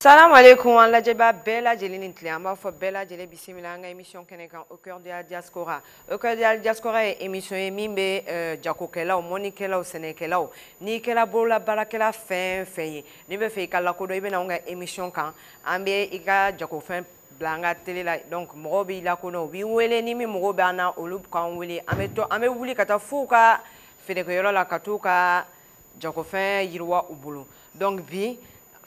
Salam alaikum, an lajɛba bɛɛ lajɛlen ni tile an b'a fɔ bɛɛ lajɛlen bisimila an ka émission kɛnɛ kan au cœur de la diaspora. Au cœur de la diaspora ye émission ye min bɛ jagokɛlaw, mɔnikɛlaw, sɛnɛkɛlaw, n'i kɛra bololabaarakɛla fɛn fɛn ye n'i bɛ fɛ i ka lakodɔn i bɛ na an ka émission kan an bɛ i ka jagofɛn bila an ka télé la donc mɔgɔw b'i lakodɔn u b'i wele ni min mɔgɔw bɛ an na olu k'an wele an bɛ wuli ka taa f'u ka feerekɛyɔrɔ la ka t'u ka jagofɛn yiriwa u bolo donc bi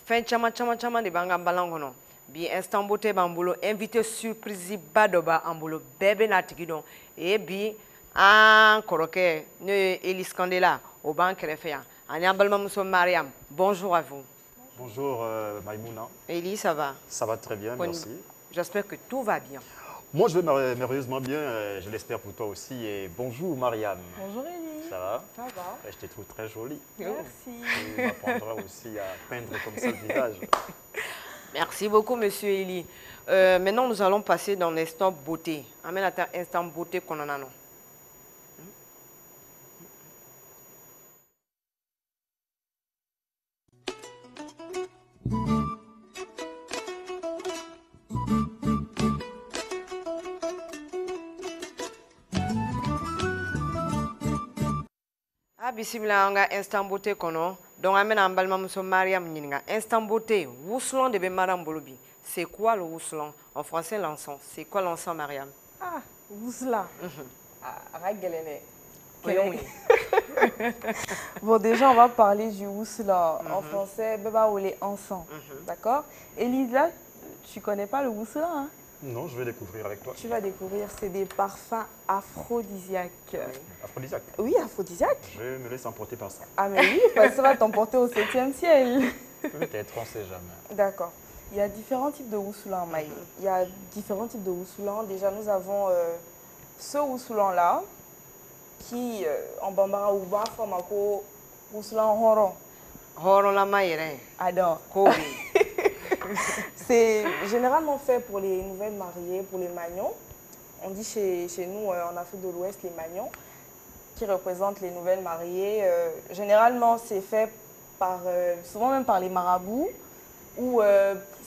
fɛn caman de b'an ka balan kɔnɔ bi instant beauté b'an bolo invité surprise ba dɔ b'an bolo bɛɛ bɛ n'a tigi dɔn bi an kɔrɔkɛ n'o ye Elise Kandela o b'an kɛrɛfɛ yan ani an balimamuso Mariam. Bonjour à vous. Bonjour Maïmouna. Elise, ça va? Ça va très bien, merci. J'espère que tout va bien. Moi, je vais merveilleusement bien, je l'espère pour toi aussi. Et bonjour Mariam. Bonjour Elie. Ça va? Ça va. Je te trouve très jolie. Merci. Tu m'apprendras aussi à peindre comme ça le visage. Merci beaucoup, monsieur Eli. Maintenant, nous allons passer dans l'instant beauté. Amène à l'instant beauté qu'on en a, non? Bisimila an ka instant beauté kɔnɔ donc an bɛna an balimamuso Mariam ɲininka instant beauté wusulan de bɛ Mariam bolo bi c'est quoi le wusulan en français l'encens c'est quoi l'encens Mariam? Ah wusulan a ka gɛlɛn dɛ. Bon déjà on va parler du wusulan en français bɛɛ b'a wele encens d'accord. Elise là tu connais pas le wusulan hein? Non, je vais découvrir avec toi. Tu vas découvrir, c'est des parfums aphrodisiaques. Aphrodisiaques? Oui, aphrodisiaques. Je me laisse emporter par ça. Ah mais oui, parce que ça va t'emporter au 7e ciel. Peut-être, on ne sait jamais. D'accord. Il y a différents types de wusulan, Maï. Il y a différents types de wusulan. Déjà, nous avons ce wusulan-là, qui, en bambara ou bas, forme un wusulan horon. Horon la maïre. Adore. C'est généralement fait pour les nouvelles mariées, pour les magnons. On dit chez nous, en Afrique de l'Ouest, les magnons, qui représentent les nouvelles mariées. Généralement, c'est fait par, souvent même par les marabouts ou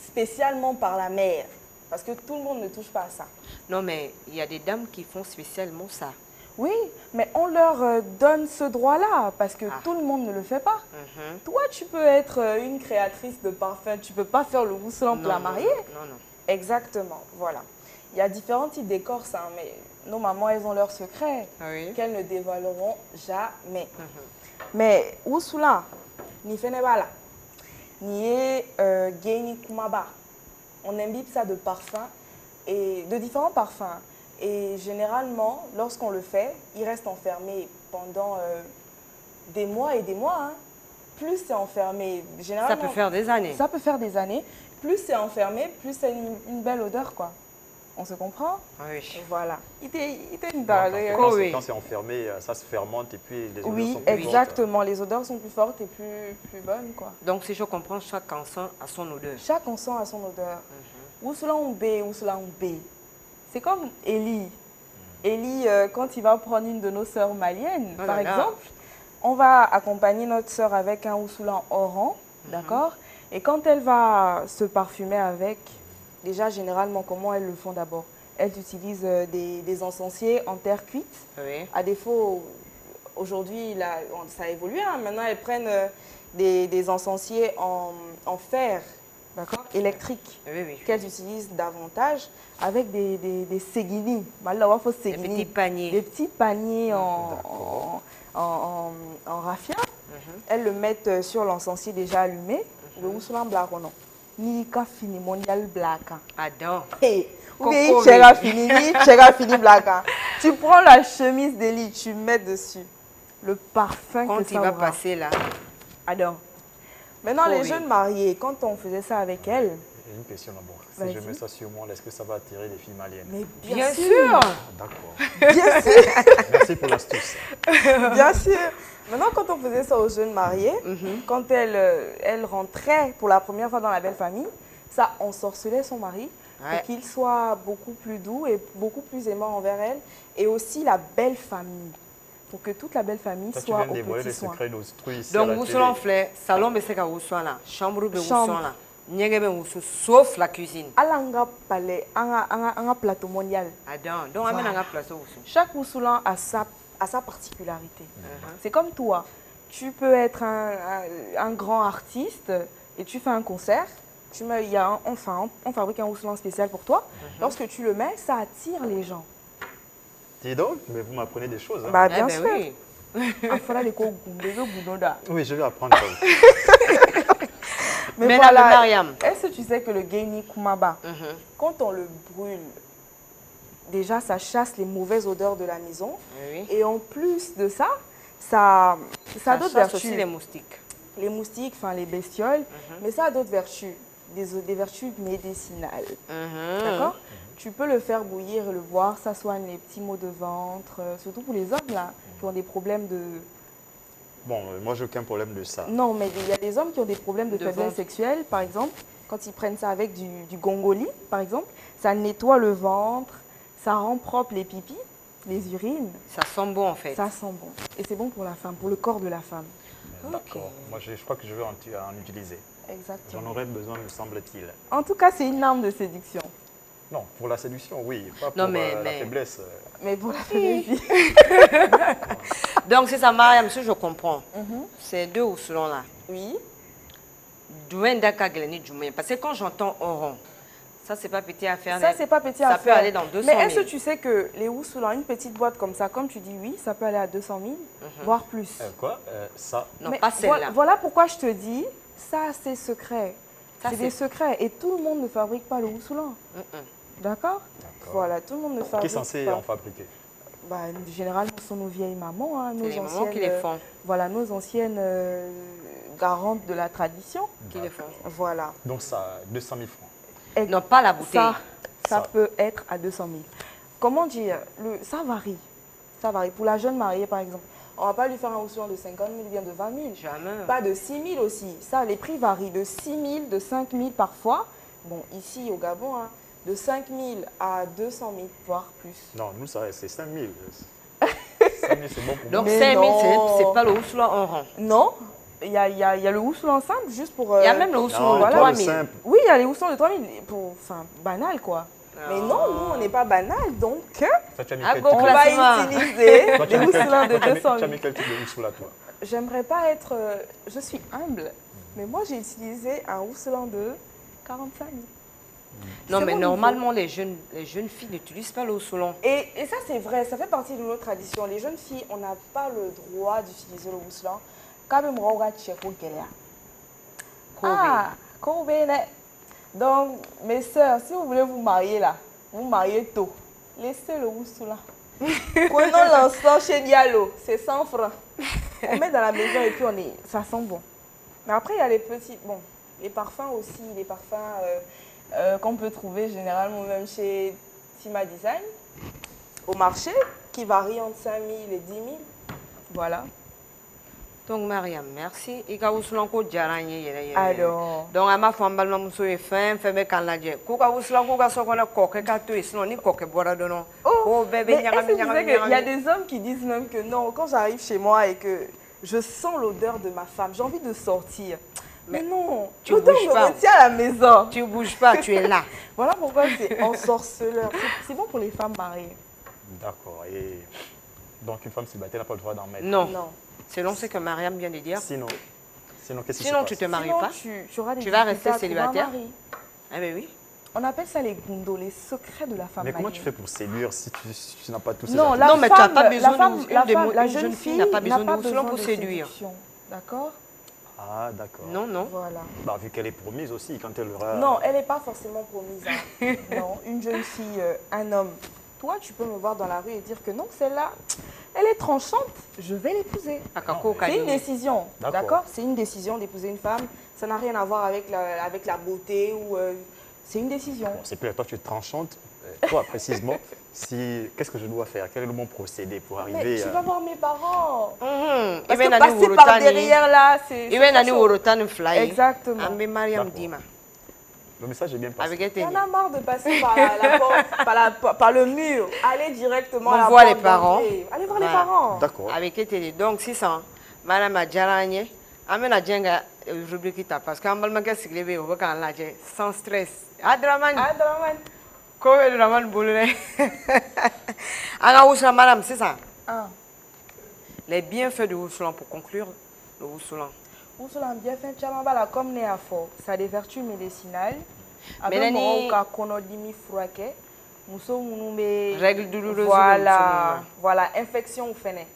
spécialement par la mère. Parce que tout le monde ne touche pas à ça. Non, mais il y a des dames qui font spécialement ça. Oui, mais on leur donne ce droit-là parce que tout le monde ne le fait pas. Toi, tu peux être une créatrice de parfum, tu ne peux pas faire le wusulan pour la mariée. Non. Exactement, voilà. Il y a différents types d'écorces, hein, mais nos mamans, elles ont leurs secrets qu'elles ne dévoileront jamais. Mais wusulan, ni fenebala, ni geni kumaba, on imbibe ça de parfums et de différents parfums. Et généralement, lorsqu'on le fait, il reste enfermé pendant des mois et des mois. Hein. Plus c'est enfermé, généralement... Ça peut faire des années. Ça peut faire des années. Plus c'est enfermé, plus c'est une belle odeur, quoi. On se comprend? Oui. Voilà. Quand c'est enfermé, ça se fermente et puis les odeurs sont plus fortes. Oui, exactement. Les odeurs sont plus fortes et plus bonnes, quoi. Donc, si je comprends, chaque encens a son odeur. Chaque encens a son odeur. Wusulan B, wusulan B. C'est comme Elie. Elie, quand il va prendre une de nos sœurs maliennes, par exemple, on va accompagner notre sœur avec un wusulan oran, d'accord? Et quand elle va se parfumer avec, déjà, généralement, comment elles le font d'abord? Elles utilisent des encensiers en terre cuite. Oui. À défaut, aujourd'hui, ça a évolué. Hein. Maintenant, elles prennent des encensiers en fer. D'accord, électriques, qu'elles utilisent davantage avec des seguini, des petits paniers. Des petits paniers en raffia. Elles le mettent sur l'encensier déjà allumé. Le wusulan black ou non. Ni ka fini mondial black. Adore. Oui, fini black. Tu prends la chemise d'Elie, tu mets dessus le parfum quand que ça il va aura. passer là. Adore. Maintenant, les jeunes mariés, quand on faisait ça avec elles... Une question d'abord. Si je mets ça sur moi, est-ce que ça va attirer les filles maliennes? Mais bien sûr. D'accord. Bien sûr. Merci pour l'astuce. Bien sûr. Maintenant, quand on faisait ça aux jeunes mariés, quand elles rentraient pour la première fois dans la belle famille, ça ensorcelait son mari pour qu'il soit beaucoup plus doux et beaucoup plus aimant envers elle. Et aussi la belle famille. Pour que toute la belle famille soit au petit soin. Donc, wusulan flè, salon be se ka wusulan la, chambre be wusulan la, sauf la cuisine. Alanga palais, un plateau mondial. Donc, on a plateau. Chaque Wousoulan a sa particularité. C'est comme toi. Tu peux être un grand artiste et tu fais un concert. On fabrique un Wousoulan spécial pour toi. Lorsque tu le mets, ça attire les gens. Dis donc, mais vous m'apprenez des choses. Hein. Bah, bien sûr. Oui. Oui, je vais apprendre. Mais voilà, Mariam, est-ce que tu sais que le Guéni Koumaba, quand on le brûle, déjà ça chasse les mauvaises odeurs de la maison. Et en plus de ça, ça a d'autres vertus. Aussi les moustiques. Les moustiques, enfin les bestioles, mais ça a d'autres vertus, des vertus médicinales. D'accord? Tu peux le faire bouillir et le boire, ça soigne les petits maux de ventre, surtout pour les hommes là, qui ont des problèmes de... Bon, moi, j'ai aucun problème de ça. Non, mais il y a des hommes qui ont des problèmes de faiblesse sexuelle, par exemple. Quand ils prennent ça avec du gongoli, par exemple, ça nettoie le ventre, ça rend propre les pipis, les urines. Ça sent bon, en fait. Ça sent bon. Et c'est bon pour la femme, pour le corps de la femme. D'accord. Moi, je crois que je vais en utiliser. Exactement. J'en aurais besoin, me semble-t-il. En tout cas, c'est une arme de séduction. Non, pour la séduction, oui. Pas pour la faiblesse. Mais pour la faiblesse, oui. Donc, c'est ça, Mariam, si je comprends. C'est deux ou selon là. Oui. Parce que quand j'entends oron, ça, c'est pas petit à faire. Ça, c'est pas petit à faire. Ça peut aller dans 200 000. Mais est-ce que tu sais que les Woussoulans, une petite boîte comme ça, comme tu dis, oui, ça peut aller à 200 000, voire plus. Quoi ça? Non, mais pas celle-là. Voilà pourquoi je te dis, ça, c'est secret. C'est des secrets. Et tout le monde ne fabrique pas le Woussoulan. D'accord? Voilà, tout le monde ne fabrique pas. Qui est censé en fabriquer? Bah, généralement, ce sont nos vieilles mamans, hein, nos anciennes, mamans qui les font. Voilà, nos anciennes garantes de la tradition. Qui les font. Voilà. Donc ça, 200 000 francs. Et non, pas la bouteille. Ça peut être à 200 000. Comment dire? Ça varie. Ça varie. Pour la jeune mariée, par exemple, on ne va pas lui faire un Woussoulan de 50 000 ou bien de 20 000. Jamais. Pas de 6 000 aussi. Ça, les prix varient de 6 000, de 5 000 parfois. Bon, ici au Gabon, hein, de 5 000 à 200 000, voire plus. Non, nous, c'est 5 000. 5 000, c'est bon pour nous. Donc 5 000, c'est pas le Woussoulan en rang. Non. Il y a le Woussoulan simple, juste pour... Il y a même le Woussoulan de 3 000. Oui, il y a les Woussoulan de 3 000, enfin, banal quoi. Mais non, nous, on n'est pas banal, donc on va utiliser des Woussoulan de 200 000. Tu as mis quel type de Woussoulan, toi? J'aimerais pas être... je suis humble, mais moi, j'ai utilisé un Woussoulan de 45 000. Non, mais normalement, les jeunes filles n'utilisent pas le Woussoulan. Et ça, c'est vrai, ça fait partie de notre tradition. Les jeunes filles, on n'a pas le droit d'utiliser le Woussoulan. Donc, mes sœurs, si vous voulez vous marier là, vous mariez tôt. Laissez le Woussoulan. Prenons l'encens chez Diallo, c'est 100 francs. On met dans la maison et puis ça sent bon. Mais après, il y a les petits, bon, les parfums aussi, les parfums qu'on peut trouver généralement même chez Tima Design, au marché, qui varient entre 5 000 et 10 000. Voilà. Donc, Mariam, merci. Et quand vous alors, donc, à ma femme, elle m'a fait mais quand la dit, Kouka Woussoulan, Kouka Sokona, Koke, Kato, et sinon, ni Koke, Boira de non. Oh, bébé, il y a des hommes qui disent même que non, quand j'arrive chez moi et que je sens l'odeur de ma femme, j'ai envie de sortir. Mais non, l'odeur me retient à la maison. Tu ne bouges pas, tu es là. Voilà pourquoi c'est ensorceleur. C'est bon pour les femmes mariées. D'accord. Et donc, une femme célibataire n'a pas le droit d'en mettre? Non. Selon ce que Mariam vient de dire. Sinon qu'est-ce qui se passe? Sinon, tu ne te maries pas. Tu vas rester célibataire. Ah ben oui. On appelle ça les goundos, les secrets de la femme. Mais comment tu fais pour séduire si tu n'as pas tous ces non, non, mais tu n'as pas besoin la jeune fille n'a pas besoin de Woussoulan pour séduire. D'accord? Ah, d'accord. Non. Voilà. Bah, vu qu'elle est promise aussi, quand elle aura... Non, elle n'est pas forcément promise. Hein. Non, une jeune fille, un homme. Toi, tu peux me voir dans la rue et dire que non, celle-là, elle est tranchante, je vais l'épouser. C'est une décision, d'accord? C'est une décision d'épouser une femme. Ça n'a rien à voir avec la beauté ou... c'est une décision. Bon, c'est plus toi, tu es tranchante. Toi, précisément, qu'est-ce que je dois faire? Quel est le bon procédé pour arriver Mais tu vas voir mes parents. Parce que passer par derrière là, c'est... Exactement. Le message est bien passé. Il y en a marre de passer par la porte, par le mur. Allez directement à la porte. Voir les parents. Allez voir les parents. D'accord. Avec Eteli. Donc, 600. Madame Adjaranye, Amena Djenga, rubrique parce qu'en Balmaga, c'est levé au sans stress. Adraman. Adraman. Comment le Raman Boulé? Alors, Ouslan, madame, c'est ça? Ah. Les bienfaits de Ouslan pour conclure le Ouslan. Ouslan, bienfait, Tchamabala, comme Néafo, ça a des vertus médicinales. Mais règles douloureuses. Voilà, infection ou fenêtre.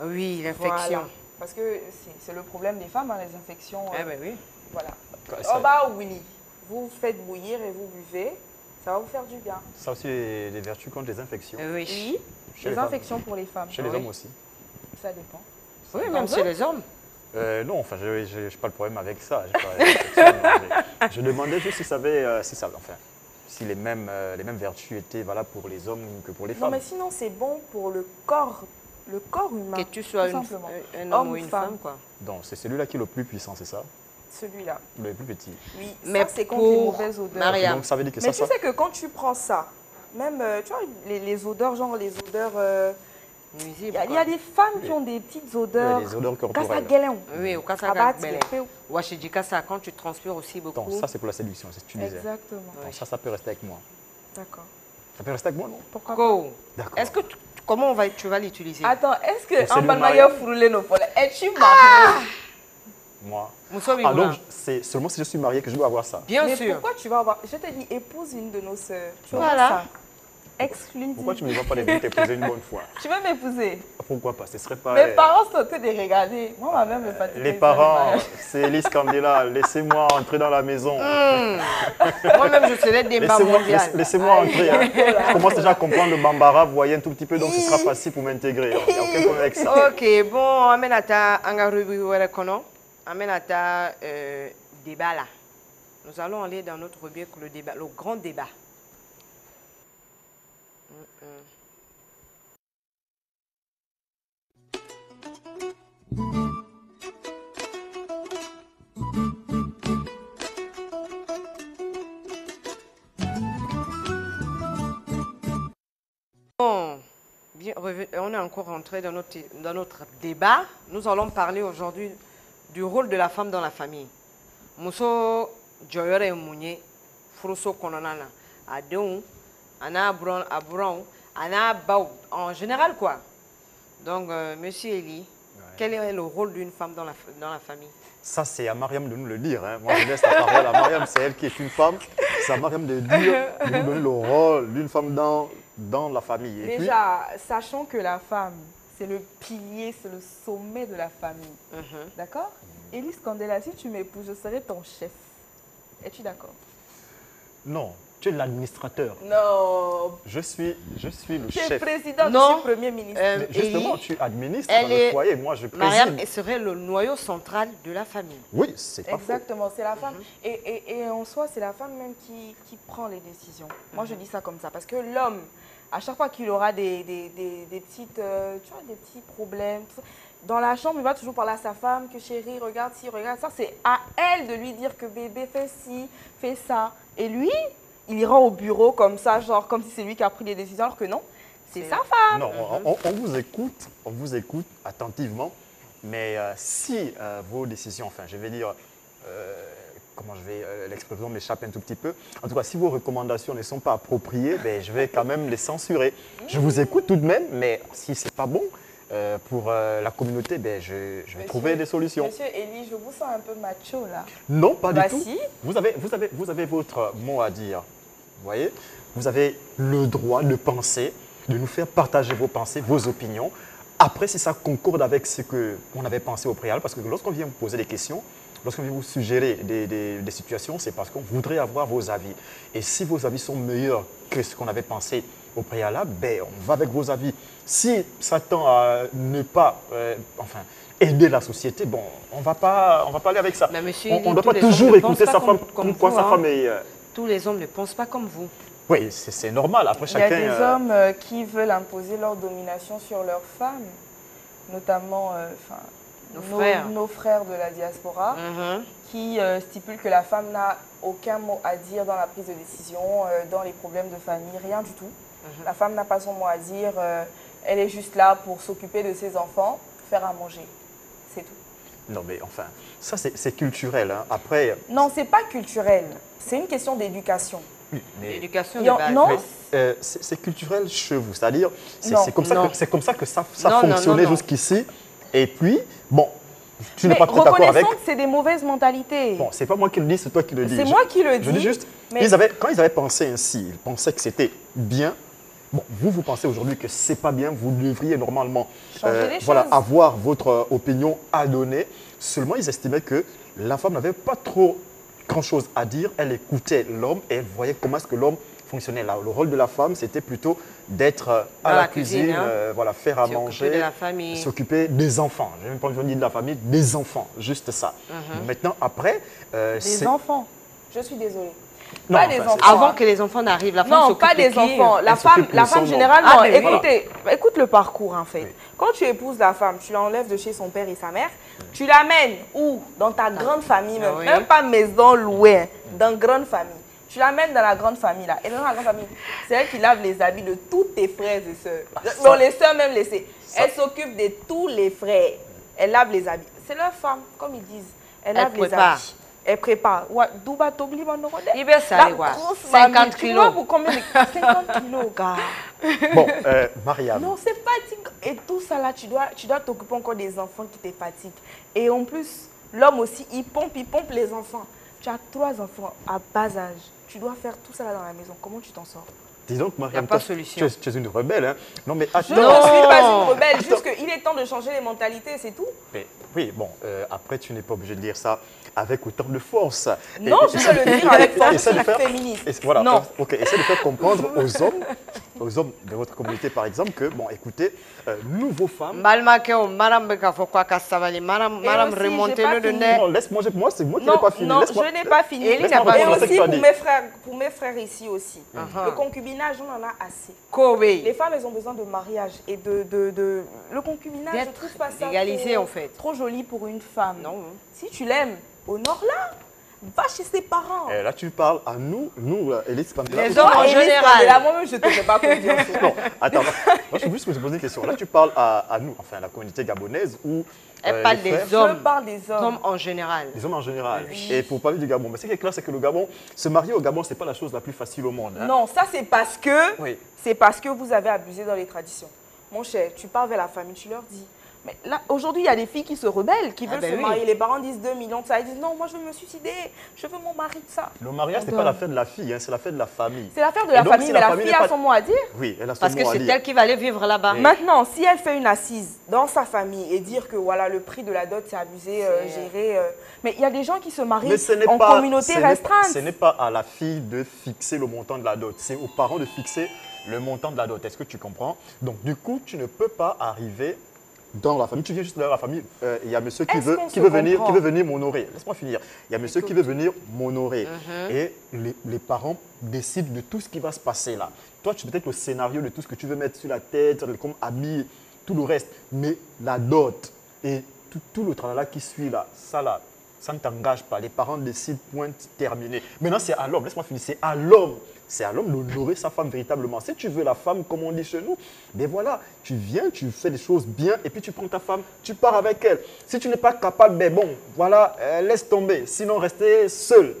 Oui, l'infection. Voilà. Parce que c'est le problème des femmes, hein, les infections. Eh ben oui. Voilà. Oh bah oui, vous faites bouillir et vous buvez, ça va vous faire du bien. Ça aussi des vertus contre les infections. Oui. Les infections pour les femmes. Chez les hommes aussi. Ça dépend. Oui, même chez les hommes. Non, enfin, je n'ai pas de problème avec ça. Je demandais juste si les mêmes vertus étaient valables pour les hommes que pour les femmes. Non, mais sinon, c'est bon pour le corps humain. Que tu sois un homme ou une femme, quoi. Donc, c'est celui-là qui est le plus puissant, c'est ça? Celui-là. Le plus petit. Oui, mais ça, c'est contre les mauvaises odeurs. Mariam. Donc, ça veut dire que mais tu sais que quand tu prends ça, même, tu vois, les odeurs, genre les odeurs... Il y a des femmes qui ont des petites odeurs. Les odeurs corporelles. Oui, au cas quand tu transpires aussi beaucoup. Donc, ça, c'est pour la séduction, c'est ce que tu disais. Exactement. Donc, ça peut rester avec moi. D'accord. Ça peut rester avec moi, non? Pourquoi pas? D'accord. Est-ce que comment tu vas l'utiliser? Attends, est-ce que en Balmaïa fourré nos folles, es-tu mariée? Moi. Ah, donc, c'est seulement si je suis mariée que je dois avoir ça. Bien sûr. Mais pourquoi tu vas avoir... Je te dis, épouse une de nos sœurs. Tu voilà. vois ça. Exclusif. Pourquoi tu ne me vois pas les deux t'épouser une bonne fois? Tu veux m'épouser? Pourquoi pas? Ce serait pas... Mes parents sont en train de regarder. Moi, ma mère me fatigue. Les parents, c'est Elise Candela. Laissez-moi entrer dans la maison. Moi-même, je serais des mondiales. Laissez-moi entrer. Hein. Je commence déjà à comprendre le bambara, vous voyez un tout petit peu, donc ce sera facile pour m'intégrer. Il n'y a aucun problème avec ça. Ok, bon, Amenata, Amenata, débat là. Nous allons aller dans notre rubrique, le débat, le grand débat. Bon, bien, on est encore rentré dans notre débat. Nous allons parler aujourd'hui du rôle de la femme dans la famille. Muso joyore munye furuso kononana adon ana abron ana baou en général quoi. Donc monsieur Eli, quel est le rôle d'une femme dans la famille? Ça, c'est à Mariam de nous le dire. Hein. Moi, je laisse la parole à Mariam, c'est elle qui est une femme. C'est à Mariam de dire, de nous donner le rôle d'une femme dans la famille. Et déjà, sachant que la femme, c'est le pilier, c'est le sommet de la famille. D'accord? Elise Candela, si tu m'épouses, je serai ton chef. Es-tu d'accord? Non, tu es l'administrateur. Non. Je suis le chef. Tu es président, non. je suis premier ministre. Justement, tu administres dans le foyer, moi je préside. Mariam serait le noyau central de la famille. Oui, c'est pas exactement, c'est la femme. Et en soi, c'est la femme même qui prend les décisions. Moi, je dis ça comme ça, parce que l'homme, à chaque fois qu'il aura des petites, tu vois, des petits problèmes, dans la chambre, il va toujours parler à sa femme, que chérie, regarde ci, regarde ça. C'est à elle de lui dire que bébé, fais ci, fais ça. Et lui, il ira au bureau comme ça, genre comme si c'est lui qui a pris les décisions, alors que non, c'est sa femme. Non, on vous écoute attentivement, mais si vos décisions, enfin, je vais dire, comment je vais, l'expression m'échappe un tout petit peu. En tout cas, si vos recommandations ne sont pas appropriées, ben, je vais quand même les censurer. Je vous écoute tout de même, mais si ce n'est pas bon pour la communauté, ben, je vais trouver des solutions. Monsieur Eli, je vous sens un peu macho là. Non, pas du tout. Si. Vous avez votre mot à dire. Vous voyez, vous avez le droit de penser, de nous faire partager vos pensées, vos opinions. Après, si ça concorde avec ce qu'on avait pensé au préalable, parce que lorsqu'on vient vous poser des questions, lorsqu'on vient vous suggérer des situations, c'est parce qu'on voudrait avoir vos avis. Et si vos avis sont meilleurs que ce qu'on avait pensé au préalable, ben, on va avec vos avis. Si ça tend à ne pas aider la société, bon, on va pas aller avec ça. On ne doit pas toujours écouter sa femme comme quoi sa femme est... Tous les hommes ne pensent pas comme vous. Oui, c'est normal. Après, chacun... Il y a des hommes qui veulent imposer leur domination sur leurs femmes, notamment nos frères de la diaspora, qui stipulent que la femme n'a aucun mot à dire dans la prise de décision, dans les problèmes de famille, rien du tout. La femme n'a pas son mot à dire, elle est juste là pour s'occuper de ses enfants, faire à manger. C'est tout. Non, mais enfin, ça c'est culturel. Hein. Après... Non, c'est pas culturel. C'est une question d'éducation. L'éducation de base. Non. C'est culturel chez vous. C'est-à-dire, c'est comme ça que ça Non, fonctionnait non. jusqu'ici. Et puis, bon, tu n'es pas trop d'accord avec... Reconnaissons que c'est des mauvaises mentalités. Bon, c'est pas moi qui le dis, c'est toi qui le dis. C'est moi qui le dis. Je dis juste, mais... quand ils avaient pensé ainsi, ils pensaient que c'était bien. Bon, vous pensez aujourd'hui que c'est pas bien, vous devriez normalement avoir votre opinion à donner. Seulement, ils estimaient que la femme n'avait pas trop grand-chose à dire. Elle écoutait l'homme et elle voyait comment est-ce que l'homme fonctionnait là. Le rôle de la femme, c'était plutôt d'être à la cuisine, faire à manger, s'occuper des enfants. Je n'ai même pas besoin de dire de la famille, des enfants, juste ça. Maintenant, après... des enfants, je suis désolée. Non, pas des enfants. Avant que les enfants n'arrivent, la femme s'occupe pas des enfants. La femme généralement, écoute le parcours en fait. Oui. Quand tu épouses la femme, tu l'enlèves de chez son père et sa mère, tu l'amènes où? Dans ta grande famille, même pas maison louée, dans grande famille. Tu l'amènes dans la grande famille là. Et dans la grande famille, c'est elle qui lave les habits de tous tes frères et sœurs. Non, les sœurs même laissées. Elle s'occupe de tous les frères. Elle lave les habits. C'est leur femme, comme ils disent. Elle lave les habits. Elle prépare. Douba t'oublie mon nom. Il va ça, 50 kilos. Pour combien de 50 kilos, gars. Bon, Mariam. Non, c'est fatigant. Et tout ça là, tu dois t'occuper encore des enfants qui te fatiguent. Et en plus, l'homme aussi, il pompe les enfants. Tu as 3 enfants à bas âge. Tu dois faire tout ça là dans la maison. Comment tu t'en sors? Dis donc, Mariam, pas de solution. Tu es une rebelle. Hein? Non, mais attends. Je ne suis pas une rebelle, juste qu'il est temps de changer les mentalités, c'est tout. Mais, oui, bon, après, tu n'es pas obligé de dire ça avec autant de force. Non, je veux le dire avec force, je suis féministe. Voilà, non. Ok, essaie de faire comprendre aux hommes de votre communauté, par exemple, que, bon, écoutez, nous, vos femmes... Madame remontez-le de nez. Non, laisse-moi, c'est moi qui n'ai pas fini. Non, je n'ai pas fini. Et aussi pour mes frères ici aussi. Le concubinage, on en a assez. Les femmes, elles ont besoin de mariage et le concubinage, je trouve pas ça légalisé, en fait. Trop joli pour une femme. Non. Si tu l'aimes, honore-la. Va chez ses parents. Et là, tu parles à nous, Élise Pamela. Les hommes en général. Moi-même, je ne te fais pas confiance. Non, attends. Moi, je veux juste me poser une question. Là, tu parles à nous, enfin, à la communauté gabonaise ou... Elle parle des hommes. Je parle des hommes. En général. Les hommes en général. Oui. Et pour parler du Gabon, mais ce qui est clair, c'est que le Gabon, se marier au Gabon, ce n'est pas la chose la plus facile au monde. Hein. Non, ça, c'est parce que vous avez abusé dans les traditions. Mon cher, tu pars vers la famille, tu leur dis. Mais là, aujourd'hui, il y a des filles qui se rebellent, qui veulent se marier. Les parents disent 2 millions de ça. Ils disent non, moi je veux me suicider, je veux mon mari de ça. Le mariage, ce n'est pas l'affaire de la fille, hein, c'est l'affaire de la famille. C'est l'affaire de la famille, mais la fille a son mot à dire. Oui, elle a son mot à dire. Parce que c'est elle qui va aller vivre là-bas. Maintenant, si elle fait une assise dans sa famille et dire que voilà, le prix de la dot, c'est abusé, géré. Mais il y a des gens qui se marient en communauté restreinte. Ce n'est pas à la fille de fixer le montant de la dot, c'est aux parents de fixer le montant de la dot. Est-ce que tu comprends? Donc, du coup, tu ne peux pas arriver dans la famille. Tu viens juste dans la famille, il y a monsieur qui veut venir m'honorer. Laisse-moi finir. Il y a monsieur qui veut venir m'honorer. Et les parents décident de tout ce qui va se passer là. Toi, tu peux peut-être le scénario de tout ce que tu veux mettre sur la tête, comme habiller, tout le reste. Mais la dot et tout le tralala qui suit là, ça ne t'engage pas. Les parents décident, point terminé. Maintenant, c'est à l'homme. Laisse-moi finir. C'est à l'homme. C'est à l'homme d'honorer sa femme véritablement. Si tu veux la femme, comme on dit chez nous, ben voilà, tu viens, tu fais des choses bien et puis tu prends ta femme, tu pars avec elle. Si tu n'es pas capable, ben bon, voilà, laisse tomber. Sinon, restez seul.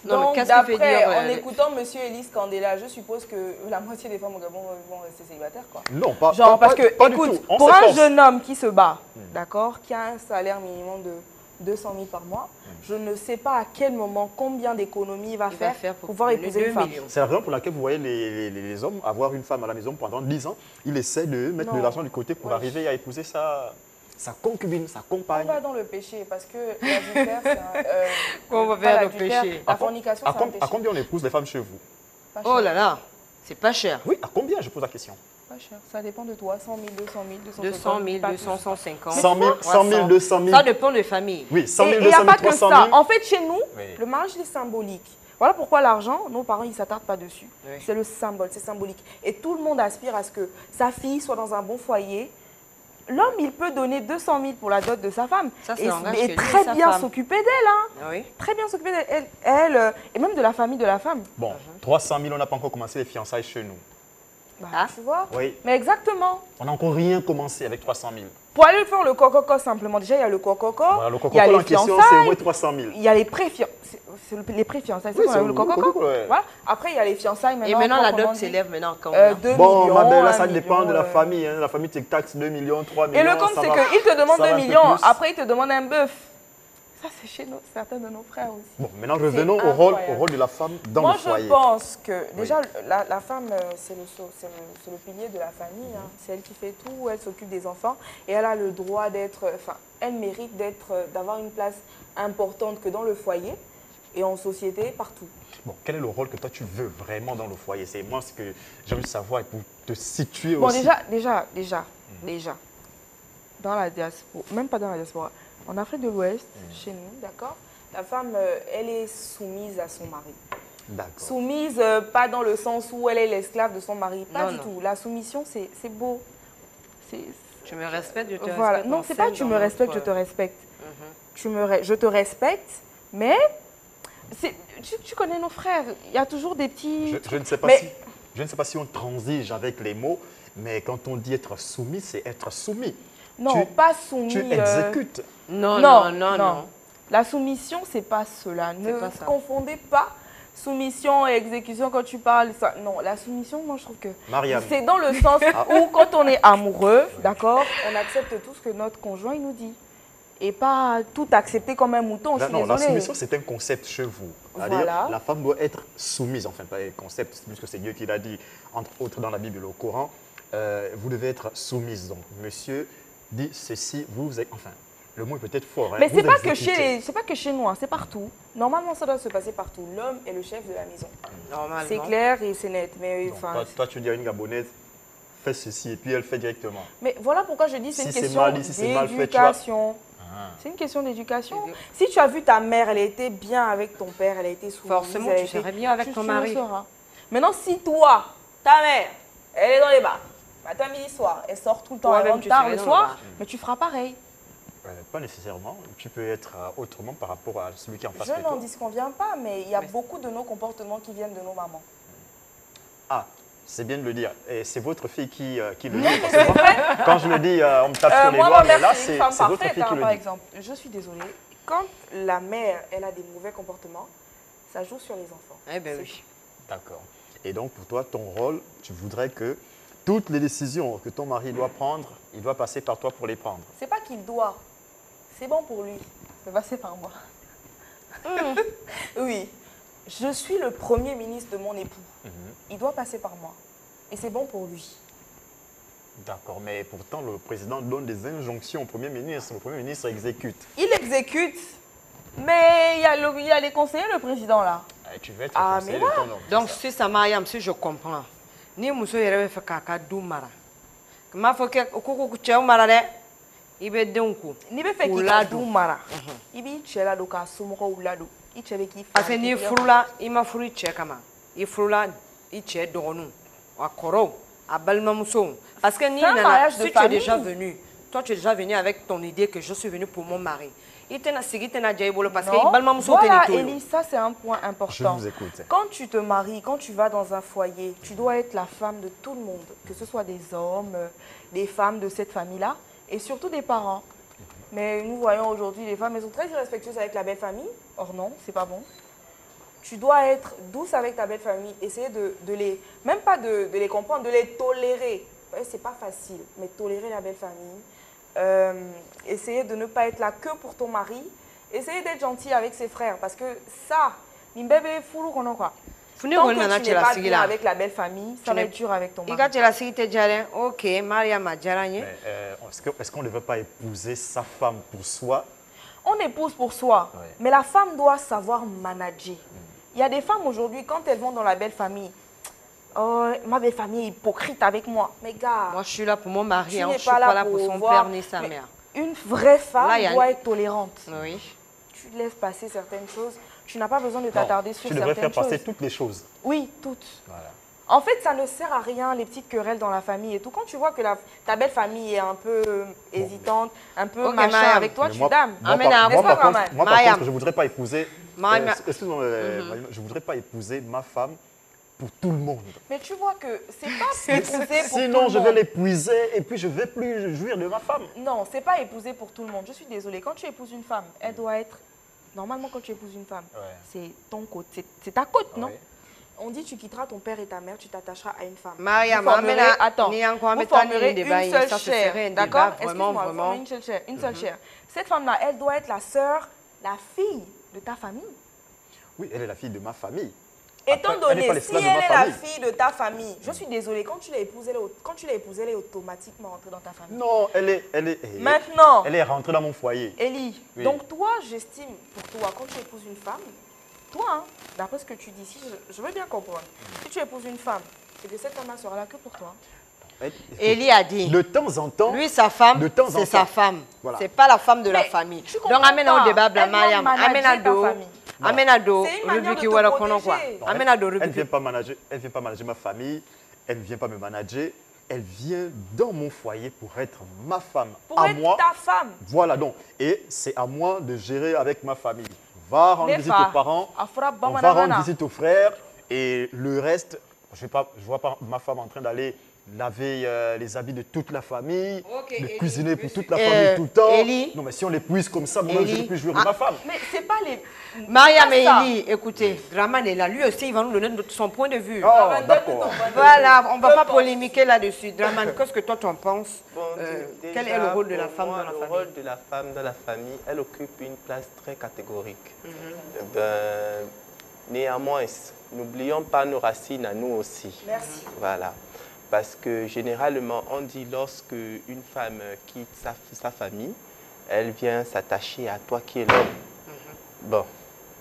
Donc, d'après, en écoutant M. Élise Candela, je suppose que la moitié des femmes au Gabon vont rester célibataires, quoi. Non, pas parce que, écoute, du tout. Pour un jeune homme qui se bat, d'accord, qui a un salaire minimum de 200 000 par mois, je ne sais pas à quel moment, combien d'économies il va faire pour pouvoir épouser une femme. C'est la raison pour laquelle vous voyez les hommes avoir une femme à la maison pendant 10 ans. Ils essaient de mettre de l'argent de côté pour arriver à épouser sa concubine, sa compagne. On va dans le péché parce que l'adultère, c'est on va vers le péché. La fornication, c'est un péché. À combien on épouse les femmes chez vous? Oh là là, c'est pas cher. Oui, à combien? Je pose la question. Pas cher, ça dépend de toi. 100 000, 200 000, 200 000, 200, 150. 100 000, 200 000. Ça dépend de famille. Oui, 100 000, 200 000, 300 000. Et il n'y a pas que ça. En fait, chez nous, le mariage est symbolique. Voilà pourquoi l'argent, nos parents, ils ne s'attardent pas dessus. C'est le symbole, c'est symbolique. Et tout le monde aspire à ce que sa fille soit dans un bon foyer. L'homme, il peut donner 200 000 pour la dot de sa femme et très bien s'occuper d'elle. Hein. Très bien s'occuper d'elle et même de la famille de la femme. Bon, 300 000, on n'a pas encore commencé les fiançailles chez nous. Tu vois? Oui. Mais exactement. On n'a encore rien commencé avec 300 000. Pour aller faire le coco simplement, déjà, il y a le coco. Voilà, le il y a les en question, c'est au moins 300 000. Il y a les pré-fiançailles. C'est les pré-fiançailles, c'est quoi le coco? Ouais. Voilà. Après, il y a les fiançailles. Et maintenant, la dot s'élève maintenant quand 2 bon, millions, ma belle, là, ça 1 dépend million, de la famille. Hein. La famille te taxe 2 millions, 3 millions. Et le compte, c'est qu'ils te demandent 2 millions. Après, ils te demandent un bœuf. Ça, c'est chez nous, certains de nos frères aussi. Bon, maintenant, revenons au rôle de la femme dans le foyer. Moi, je pense que, déjà, la femme, c'est le pilier de la famille. Hein. C'est elle qui fait tout, elle s'occupe des enfants. Et elle a le droit d'être, enfin, elle mérite d'avoir une place importante que dans le foyer et en société, partout. Bon, quel est le rôle que toi, tu veux vraiment dans le foyer? C'est moi ce que j'ai envie de savoir pour te situer aussi. Bon, déjà, dans la diaspora, même pas dans la diaspora, en Afrique de l'Ouest, chez nous, d'accord, la femme, elle est soumise à son mari. D'accord. Soumise, pas dans le sens où elle est l'esclave de son mari, pas du tout. La soumission, c'est beau. Tu me respectes, je te respecte. Voilà. Non, c'est pas tu me respectes, je te respecte. Je te respecte, mais tu connais nos frères, il y a toujours des petits... Je ne sais pas si on transige avec les mots, mais quand on dit être soumis, c'est être soumis. Non, pas soumis. Tu exécutes. Non. La soumission, c'est pas cela. Ne confondez pas soumission et exécution quand tu parles. Ça. Non, la soumission, moi, je trouve que c'est dans le sens où, quand on est amoureux, d'accord, on accepte tout ce que notre conjoint il nous dit. Et pas tout accepter comme un mouton. Non, la soumission, c'est un concept chez vous. Voilà. La femme doit être soumise, enfin, pas un concept, puisque c'est Dieu qui l'a dit, entre autres dans la Bible et au Coran. Vous devez être soumise. Donc, monsieur dit ceci, vous êtes... Enfin, le mot est peut-être fort. Hein, mais ce n'est pas, que chez nous, hein, c'est partout. Normalement, ça doit se passer partout. L'homme est le chef de la maison. Normalement. C'est clair et c'est net. Mais, toi, tu dis à une Gabonaise, fais ceci, et puis elle fait directement. Mais voilà pourquoi je dis c'est une question d'éducation. C'est une question d'éducation. Si tu as vu ta mère, elle a été bien avec ton père, elle a été soumise. Forcément, tu serais bien avec ton mari. Maintenant, si toi, ta mère, elle est dans les bars, matin, midi, soir, elle sort tout le temps, elle rentre tard le soir, mais tu feras pareil. Pas nécessairement. Tu peux être autrement par rapport à celui qui est en face de toi. Je n'en disconviens pas, mais il y a beaucoup de nos comportements qui viennent de nos mamans. Ah, c'est bien de le dire. Et c'est votre fille qui le dit. Parce que moi, quand je le dis, on me tape sur les doigts, mais là, c'est votre fille qui le dit. Par exemple, je suis désolée, quand la mère, elle a des mauvais comportements, ça joue sur les enfants. Eh bien oui. D'accord. Et donc, pour toi, ton rôle, tu voudrais que toutes les décisions que ton mari doit prendre, il doit passer par toi pour les prendre. C'est pas qu'il doit. C'est bon pour lui. Ça va passer par moi. Oui. Je suis le premier ministre de mon époux. Il doit passer par moi. Et c'est bon pour lui. D'accord, mais pourtant, le président donne des injonctions au Premier ministre. Le Premier ministre exécute. Il exécute. Mais il y a les conseillers, le président, là. Tu veux être conseiller de ton homme. Donc, si ça Mariam, si je comprends, ni muso yɛrɛ bɛ fɛ k'a ka du mara m'a fɔ ko cɛw mara dɛ i bɛ denw ko n'i bɛ fɛ k'i ka du mara i b'i cɛ ladon k'a somɔgɔw ladon i cɛ bɛ k'i fa parce que n'i furula i ma furu i cɛ kama i furula i cɛ dɔgɔninw a kɔrɔw a balimamusow parce que n'i nana si tu es déjà venu toi tu es déjà venu avec ton idée que je suis venu pour mon mari. Parce que voilà, Elie, ça c'est un point important. Je vous écoute. Quand tu te maries, quand tu vas dans un foyer, tu dois être la femme de tout le monde, que ce soit des hommes, des femmes de cette famille-là, et surtout des parents. Mais nous voyons aujourd'hui, les femmes, elles sont très irrespectueuses avec la belle famille. Or non, c'est pas bon. Tu dois être douce avec ta belle famille, essayer de les, même pas de les comprendre, de les tolérer. C'est pas facile, mais tolérer la belle famille. Essayer de ne pas être là que pour ton mari, essayer d'être gentil avec ses frères, parce que ça, tant que tu n'es pas bien avec la belle famille, ça va être dur avec ton mari. Est-ce qu'on ne veut pas épouser sa femme pour soi? On épouse pour soi, mais la femme doit savoir manager. Il y a des femmes aujourd'hui, quand elles vont dans la belle famille, oh, ma belle famille est hypocrite avec moi. Mais gars, moi je suis là pour mon mari, je ne suis pas là pour son père ni sa mère. Une vraie femme doit être tolérante. Oui. Tu laisses passer certaines choses. Tu n'as pas besoin de t'attarder sur certaines choses. Tu devrais faire passer toutes les choses. Oui, toutes. Voilà. En fait, ça ne sert à rien, les petites querelles dans la famille et tout. Quand tu vois que ta belle famille est un peu hésitante, un peu machin avec toi, tu dames. Moi, par contre, je ne voudrais pas épouser... je voudrais pas épouser ma femme pour tout le monde. Mais tu vois que c'est pas épouser pour Sinon, tout le monde. je vais l'épuiser et puis je ne vais plus jouir de ma femme. Non, c'est pas épouser pour tout le monde. Je suis désolée. Quand tu épouses une femme, elle doit être... Normalement, quand tu épouses une femme, c'est ton côté, c'est ta côte, non? On dit tu quitteras ton père et ta mère, tu t'attacheras à une femme. Maria, vous formerez une seule chair, d'accord? Excuse-moi, une seule chair. Cette femme-là, elle doit être la sœur, la fille de ta famille. Oui, elle est la fille de ma famille. Étant donné, si elle est la fille de ta famille, je suis désolée, quand tu l'as épousée, elle est automatiquement rentrée dans ta famille. Non, Maintenant, elle est rentrée dans mon foyer. Élie, donc toi, j'estime, pour toi, quand tu épouses une femme, toi, hein, d'après ce que tu dis ici, je veux bien comprendre. Si tu épouses une femme, c'est que cette femme-là sera là que pour toi. Élie a dit, de temps en temps, lui, sa femme, c'est sa femme. Voilà. C'est pas la femme de la famille. Donc, amène au débat, Mariam. Amène à dos. Amenado, Rubuki Wala Konokwa. Amenado, elle ne vient pas manager ma famille, elle ne vient pas me manager, elle vient dans mon foyer pour être ma femme. Pour être ta femme. Voilà donc, et c'est à moi de gérer avec ma famille. Va rendre visite aux parents, on va rendre visite aux frères et le reste, je ne vois pas ma femme en train d'aller laver les habits de toute la famille, de cuisiner pour toute la famille tout le temps. Élie, non mais si on l'épuise comme ça, moi je ne peux plus jouer de ma femme. Mais c'est pas les... Mariam et Élie, écoutez, Draman est là, lui aussi il va nous donner son point de vue. Oh, d'accord. Voilà, on ne va pas polémiquer là-dessus. Draman, qu'est-ce que toi tu en penses? Quel est le rôle de la femme dans la famille? Le rôle de la femme dans la famille, elle occupe une place très catégorique. Néanmoins, n'oublions pas nos racines à nous aussi. Merci. Voilà. Parce que généralement, on dit lorsque une femme quitte sa famille, elle vient s'attacher à toi qui es l'homme. Bon,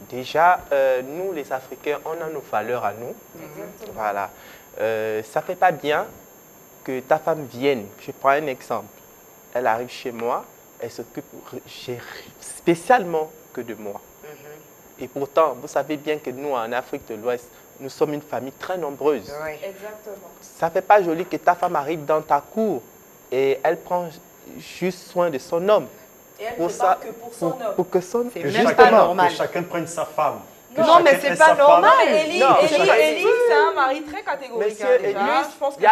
déjà, nous les Africains, on a nos valeurs à nous. Voilà. Ça ne fait pas bien que ta femme vienne. Je prends un exemple. Elle arrive chez moi, elle s'occupe spécialement que de moi. Et pourtant, vous savez bien que nous, en Afrique de l'Ouest, nous sommes une famille très nombreuse. Oui. Exactement. Ça ne fait pas joli que ta femme arrive dans ta cour et elle prend juste soin de son homme. Et elle ne parle que pour son homme. Pour que son... C'est même pas normal. Que chacun prenne sa femme. Non, mais c'est pas normal. Élie, c'est un mari très catégorique. Monsieur Élie, il y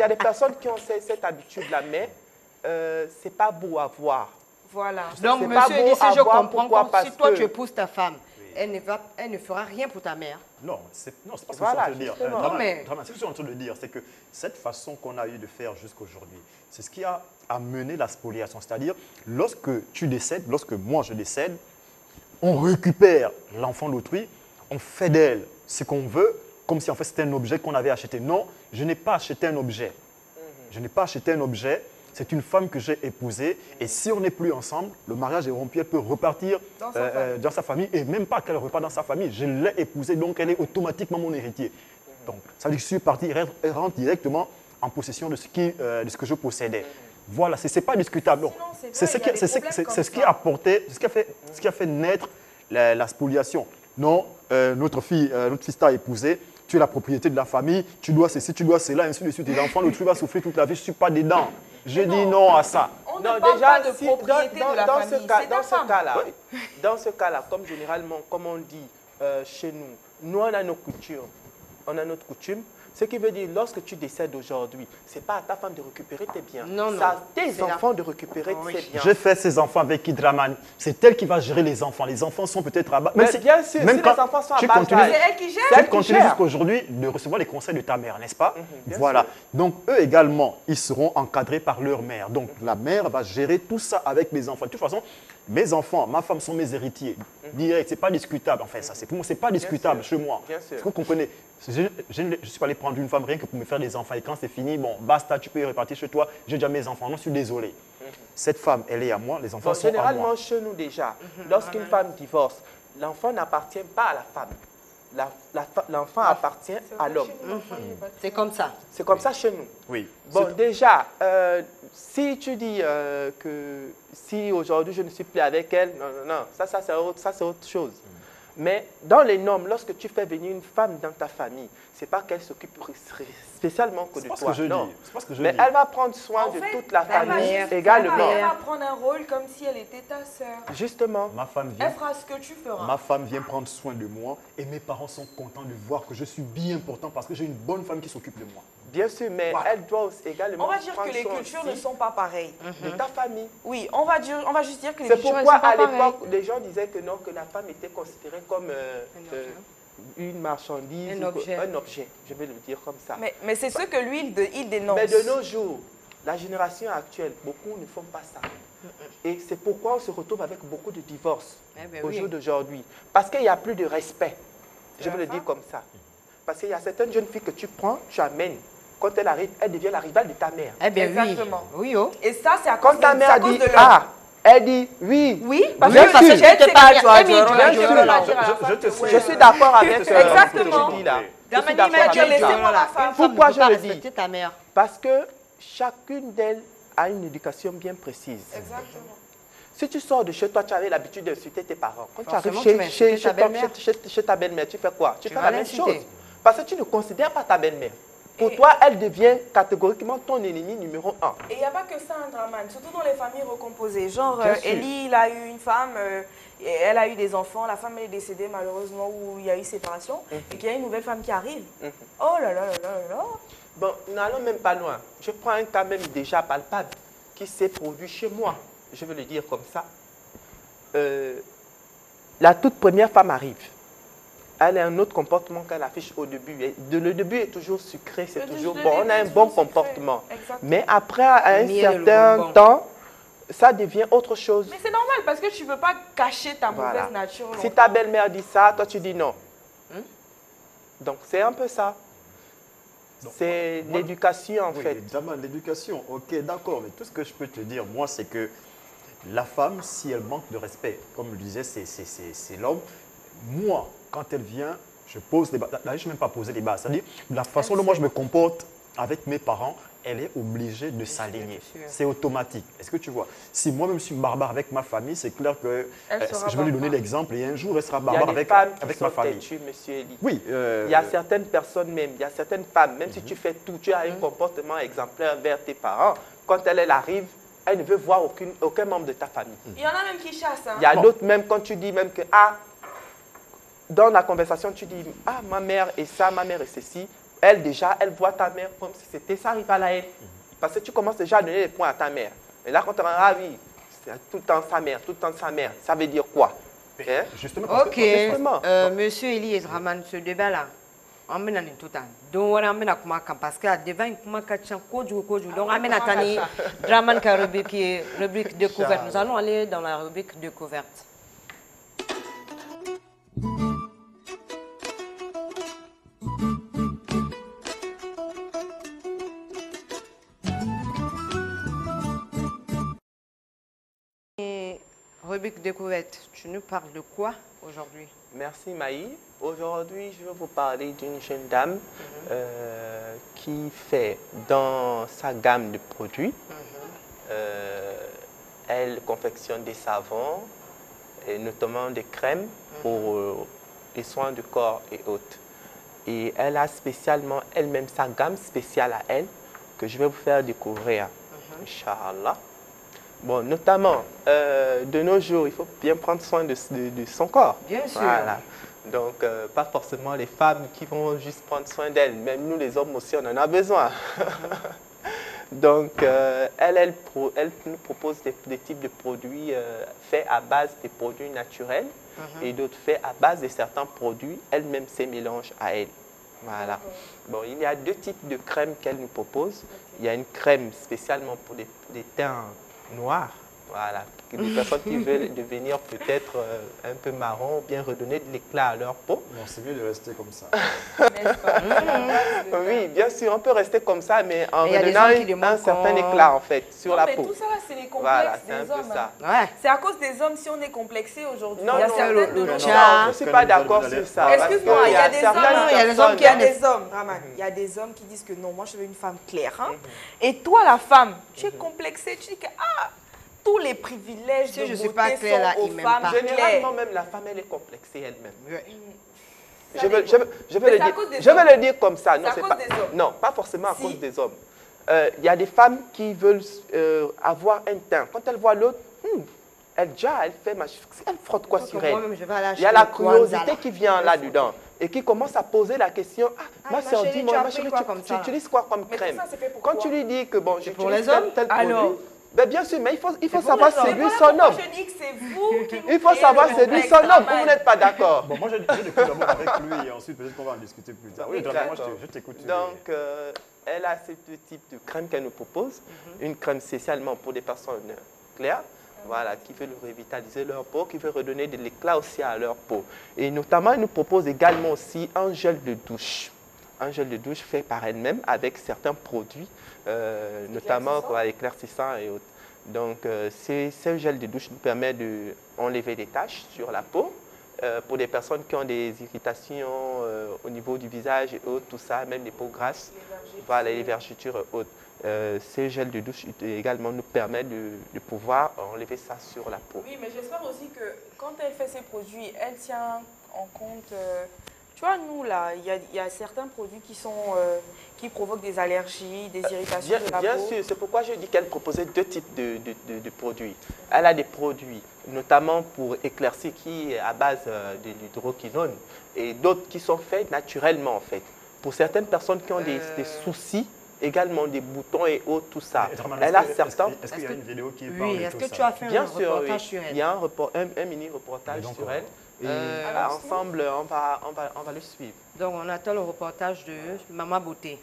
a des personnes qui ont cette habitude-là, mais c'est pas beau à voir. Voilà. Donc, monsieur Élie, si je comprends, si toi tu épouses ta femme, elle ne fera rien pour ta mère. Non, c'est pas ce que je suis en train de dire. Ce que je suis en train de dire, c'est que cette façon qu'on a eu de faire jusqu'aujourd'hui, c'est ce qui a amené la spoliation. C'est-à-dire, lorsque tu décèdes, lorsque moi je décède, on récupère l'enfant d'autrui, on fait d'elle ce qu'on veut, comme si en fait c'était un objet qu'on avait acheté. Non, je n'ai pas acheté un objet. Je n'ai pas acheté un objet. C'est une femme que j'ai épousée et si on n'est plus ensemble, le mariage est rompu, elle peut repartir dans sa famille et même pas qu'elle repart dans sa famille. Je l'ai épousée, donc elle est automatiquement mon héritier. Donc ça veut dire que je suis parti, elle rentre directement en possession de ce que je possédais. Voilà, ce n'est pas discutable. C'est ce qui a apporté, ce qui a fait naître la spoliation. Non, notre fils t'a épousé, tu es la propriété de la famille, tu dois ceci, tu dois cela, ainsi de suite. Et l'enfant, l'autre va souffrir toute la vie, je ne suis pas dedans. Je dis non à ça. On ne parle pas de propriété de la famille, dans ce cas-là, comme généralement, comme on dit chez nous, nous on a nos coutumes. On a notre coutume. Ce qui veut dire, lorsque tu décèdes aujourd'hui, ce n'est pas à ta femme de récupérer tes biens. Non, c'est à tes enfants de récupérer tes biens. J'ai fait ces enfants avec Kidraman. C'est elle qui va gérer les enfants. Les enfants sont peut-être à bas. Mais bien sûr, même si quand les enfants sont à bas, c'est elle qui gère. Tu continues jusqu'aujourd'hui de recevoir les conseils de ta mère, n'est-ce pas? Voilà. Donc, eux également, ils seront encadrés par leur mère. Donc, la mère va gérer tout ça avec mes enfants. De toute façon, mes enfants, ma femme sont mes héritiers. Direct, ce n'est pas discutable. Enfin, ça, pour moi, ce n'est pas discutable chez moi. Est-ce que vous comprenez? Je ne suis pas allé prendre une femme rien que pour me faire des enfants. Et quand c'est fini, bon, basta, tu peux y repartir chez toi. J'ai déjà mes enfants. Non, je suis désolé. Cette femme, elle est à moi. Les enfants sont à moi. Généralement, chez nous déjà, lorsqu'une femme divorce, l'enfant n'appartient pas à la femme. L'enfant appartient à l'homme. C'est comme ça. C'est comme ça chez nous. Oui. Bon, déjà, si tu dis que si aujourd'hui je ne suis plus avec elle, non, ça c'est autre chose. Mais dans les normes, lorsque tu fais venir une femme dans ta famille, ce n'est pas qu'elle s'occupe spécialement que de toi. Non. Mais elle va prendre soin de toute la famille également. Elle va prendre un rôle comme si elle était ta sœur. Justement. Elle fera ce que tu feras. Ma femme vient prendre soin de moi et mes parents sont contents de voir que je suis bien important parce que j'ai une bonne femme qui s'occupe de moi. Bien sûr, mais elle doit aussi également. On va dire que les cultures ne sont pas pareilles. De ta famille. Oui, on va juste dire que les cultures ne sont pas pareilles. C'est pourquoi à l'époque, les gens disaient que non, que la femme était considérée comme une marchandise, un objet, je vais le dire comme ça. Mais c'est ce que lui, il dénonce. Mais de nos jours, la génération actuelle, beaucoup ne font pas ça. Et c'est pourquoi on se retrouve avec beaucoup de divorces au jour d'aujourd'hui. Parce qu'il n'y a plus de respect. Je vais le dire comme ça. Parce qu'il y a certaines jeunes filles que tu prends, tu amènes. Quand elle arrive, elle devient la rivale de ta mère. Eh bien, exactement. Oui, oh. Et ça, c'est à cause quand ta mère dit ah, elle dit oui. Oui, parce que je suis d'accord avec ce que tu dis là. Pourquoi je le dis? Ta mère. Parce que chacune d'elles a une éducation bien précise. Exactement. Si tu sors de chez toi, tu avais l'habitude d'insulter tes parents. Quand tu arrives chez ta belle-mère, tu fais quoi? Tu fais la même chose. Parce que tu ne considères pas ta belle-mère. Pour toi, elle devient catégoriquement ton ennemi numéro 1. Et il n'y a pas que ça, Draman, surtout dans les familles recomposées. Genre, Elie, il a eu une femme, elle a eu des enfants, la femme est décédée malheureusement où il y a eu séparation, et qu'il y a une nouvelle femme qui arrive. Oh là là là là là. Bon, n'allons même pas loin. Je prends un cas même déjà palpable qui s'est produit chez moi. Je vais le dire comme ça. La toute première femme arrive. Elle a un autre comportement qu'elle affiche au début. Le début est toujours sucré, c'est toujours bon. On a un bon comportement. Mais après, à un certain temps, ça devient autre chose. Mais c'est normal parce que tu ne peux pas cacher ta mauvaise nature. Si ta belle-mère dit ça, toi tu dis non. Donc c'est un peu ça. C'est l'éducation en fait. L'éducation, ok, d'accord. Mais tout ce que je peux te dire, moi, c'est que la femme, si elle manque de respect, comme je le disais, c'est l'homme. Moi, quand elle vient, je pose des bases. Là, je ne vais même pas poser des bases. C'est-à-dire, la façon dont moi je me comporte avec mes parents, elle est obligée de s'aligner. C'est automatique. Est-ce que tu vois? Si moi-même je suis barbare avec ma famille, c'est clair que je vais lui donner l'exemple et un jour elle sera barbare avec ma famille. Têtues, monsieur Elie. Oui. Il y a certaines personnes même, il y a certaines femmes, même si tu fais tout, tu as un comportement exemplaire vers tes parents, quand elle arrive, elle ne veut voir aucun membre de ta famille. Il y en a même qui chassent. Hein? Il y a d'autres même quand tu dis même que dans la conversation, tu dis « Ah, ma mère est ça, ma mère est ceci ». Elle, déjà, elle voit ta mère comme si c'était sa rivale à elle. Parce que tu commences déjà à donner les points à ta mère. Et là, quand tu as oui, c'est tout le temps sa mère, tout le temps sa mère. Ça veut dire quoi? Justement. Ok. Monsieur Elie et Draman, ce débat-là, on mène tout le temps. Donc, on mène parce que devant une donc on mène à Tani, Draman qui a rubrique découverte. Nous allons aller dans la rubrique découverte. Rubrique découverte, tu nous parles de quoi aujourd'hui? Merci Maï. Aujourd'hui, je vais vous parler d'une jeune dame qui fait dans sa gamme de produits, elle confectionne des savons, et notamment des crèmes pour les soins du corps et autres. Et elle a spécialement elle-même sa gamme spéciale à elle que je vais vous faire découvrir, Inch'Allah. Bon, notamment, de nos jours, il faut bien prendre soin de son corps. Bien sûr. Voilà. Donc, pas forcément les femmes qui vont juste prendre soin d'elles. Même nous, les hommes aussi, on en a besoin. Donc, elle nous propose des types de produits faits à base des produits naturels et d'autres faits à base de certains produits. Elle-même se mélange à elle. Voilà. Bon, il y a deux types de crèmes qu'elle nous propose. Il y a une crème spécialement pour les teints noirs. Voilà. Des personnes qui veulent devenir peut-être un peu marron ou bien redonner de l'éclat à leur peau. Non, c'est mieux de rester comme ça. Oui, bien sûr, on peut rester comme ça, mais en redonnant un certain éclat en fait sur la peau. Tout ça, c'est les complexes voilà, des hommes. Ça. Ouais. C'est à cause des hommes si on est complexé aujourd'hui. Non, je ne suis pas d'accord sur ça. Excuse-moi, il y a des hommes, il y a des hommes qui disent que non, moi je veux une femme claire. Et toi, la femme, tu es complexée, tu dis que tous les privilèges si de je beauté suis pas claire, là, sont aux femmes claires. Généralement, même la femme, elle est complexée elle-même. Ça Je vais dépend. le dire comme ça. Non, C'est à cause des hommes. Non, pas forcément à cause des hommes. Il y a des femmes qui veulent avoir un teint. Quand elles voient l'autre, elle fait elle frotte quoi sur elle? Il y a la curiosité qui vient là-dedans et qui commence à poser la question, ma soeur, dis-moi, ma chérie, tu utilises quoi comme crème? Quand tu lui dis que bon, j'utilise tel produit, ben bien sûr, mais il faut savoir séduire son homme. Je dis que c'est vous qui Il faut savoir séduire son homme, vous n'êtes pas d'accord. Bon, moi, je découvre d'abord avec lui et ensuite, peut-être qu'on va en discuter plus tard. Oui, moi, je t'écoute. Donc, elle a ce type de crème qu'elle nous propose. Une crème spécialement pour des personnes claires, voilà, qui veulent revitaliser leur peau, qui veut redonner de l'éclat aussi à leur peau. Et notamment, elle nous propose également aussi un gel de douche. Un gel de douche fait par elle-même avec certains produits, notamment éclaircissants et autres. Donc, ce gel de douche nous permet d'enlever des taches sur la peau. Pour des personnes qui ont des irritations au niveau du visage et autres, tout ça, même les peaux grasses, voilà, les vergetures et autres. Ce gel de douche également nous permet de pouvoir enlever ça sur la peau. Oui, mais j'espère aussi que quand elle fait ces produits, elle tient en compte... tu vois, nous, là, il y a certains produits qui provoquent des allergies, des irritations de la peau. Bien sûr, c'est pourquoi je dis qu'elle proposait deux types de produits. Elle a des produits, notamment pour éclaircir, qui est à base de l'hydroquinone, et d'autres qui sont faits naturellement, en fait. Pour certaines personnes qui ont des soucis, également des boutons et autres, tout ça. Elle a certains... Est-ce qu'il y a une vidéo qui parle de tout ça? Oui, est-ce que tu as fait un reportage sur elle? Il y a un mini-reportage sur elle. Et ensemble, on va le suivre. Donc, on attend le reportage de Maman Beauté.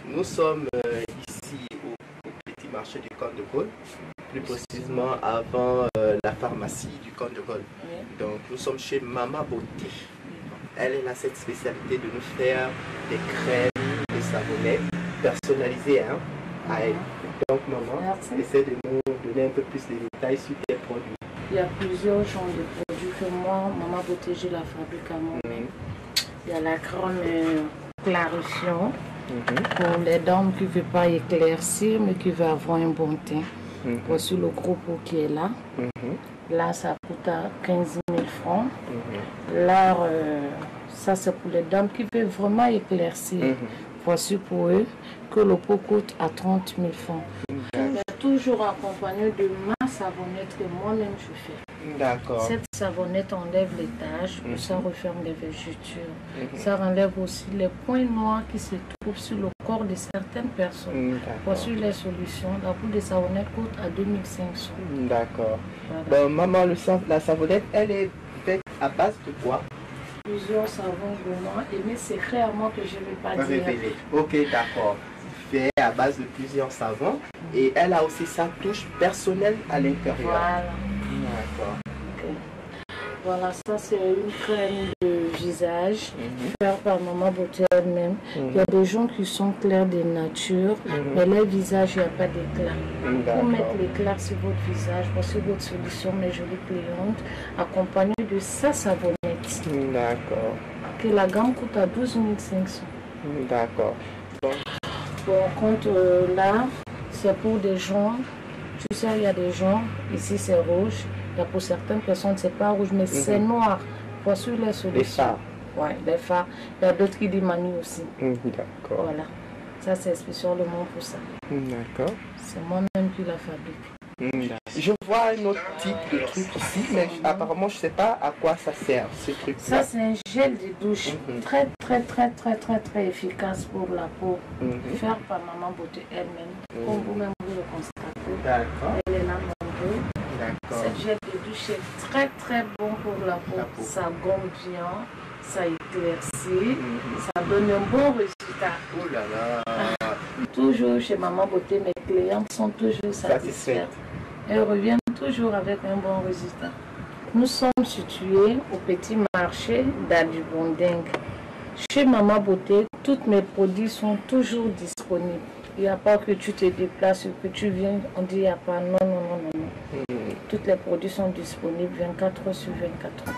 Nous sommes ici au petit marché du Camp de Gaulle, plus précisément avant la pharmacie du Camp de Gaulle. Donc, nous sommes chez Maman Beauté. Elle a cette spécialité de nous faire des crèmes, des savonnettes personnalisées à elle. Donc, maman, essaie de nous donner un peu plus de détails sur tes produits. Il y a plusieurs genres de produits que moi, Maman Beauté, je la fabrique à moi-même. Il y a la crème clarifiant pour les dames qui ne veulent pas éclaircir, mais qui veulent avoir un bon teint. Voici le gros pot qui est là. Là, ça coûte à 15 000 francs. Là, ça, c'est pour les dames qui veulent vraiment éclaircir. Voici pour eux que le pot coûte à 30 000 francs. Toujours accompagné de ma savonnette que moi-même je fais. D'accord. Cette savonnette enlève les taches, ça referme les vergetures. Ça enlève aussi les points noirs qui se trouvent sur le corps de certaines personnes. Voici les solutions. La poudre de savonnette coûte à 2500. D'accord. Voilà. Bon, maman, la savonnette, elle est faite à base de quoi? Plusieurs savons gourmands et mes secrets à moi que je ne vais pas dire. Révéler. Ok, d'accord. Fait à base de plusieurs savons et elle a aussi sa touche personnelle à l'intérieur. Voilà. D'accord. Okay. Voilà, ça c'est une crème de visage faite par Maman Beauté elle-même. Il y a des gens qui sont clairs de nature, mais leur visage, il n'y a pas d'éclat. Pour mettre l'éclat sur votre visage, voici votre solution, mes jolies clientes, accompagnée de sa savonnette. D'accord. Que la gamme coûte à 12 500. D'accord. Bon, compte là, c'est pour des gens, tu sais, il y a des gens, ici c'est rouge, il y a pour certaines personnes c'est pas rouge, mais c'est noir. Voici les solutions. Les phares. Oui, les phares. Il y a d'autres qui démanient aussi. D'accord. Voilà, ça c'est spécialement pour ça. D'accord. C'est moi-même qui la fabrique. Je vois un autre type de truc ici, mais apparemment je ne sais pas à quoi ça sert, ce truc. Ça c'est un gel de douche très efficace pour la peau. Fait par Maman Beauté elle-même, comme vous-même vous le constatez. D'accord. Elle est là nombreux. D'accord. Ce gel de douche est très bon pour la peau. Ça gomme bien, ça éclaircit, ça donne un bon résultat. Oh là là. Toujours chez Maman Beauté, mes clientes sont toujours satisfaites. Elles reviennent toujours avec un bon résultat. Nous sommes situés au petit marché d'Adubonding. Chez Maman Beauté, tous mes produits sont toujours disponibles. Il n'y a pas que tu te déplaces, que tu viens, on dit il n'y a pas. Non. Tous les produits sont disponibles 24 heures sur 24 heures.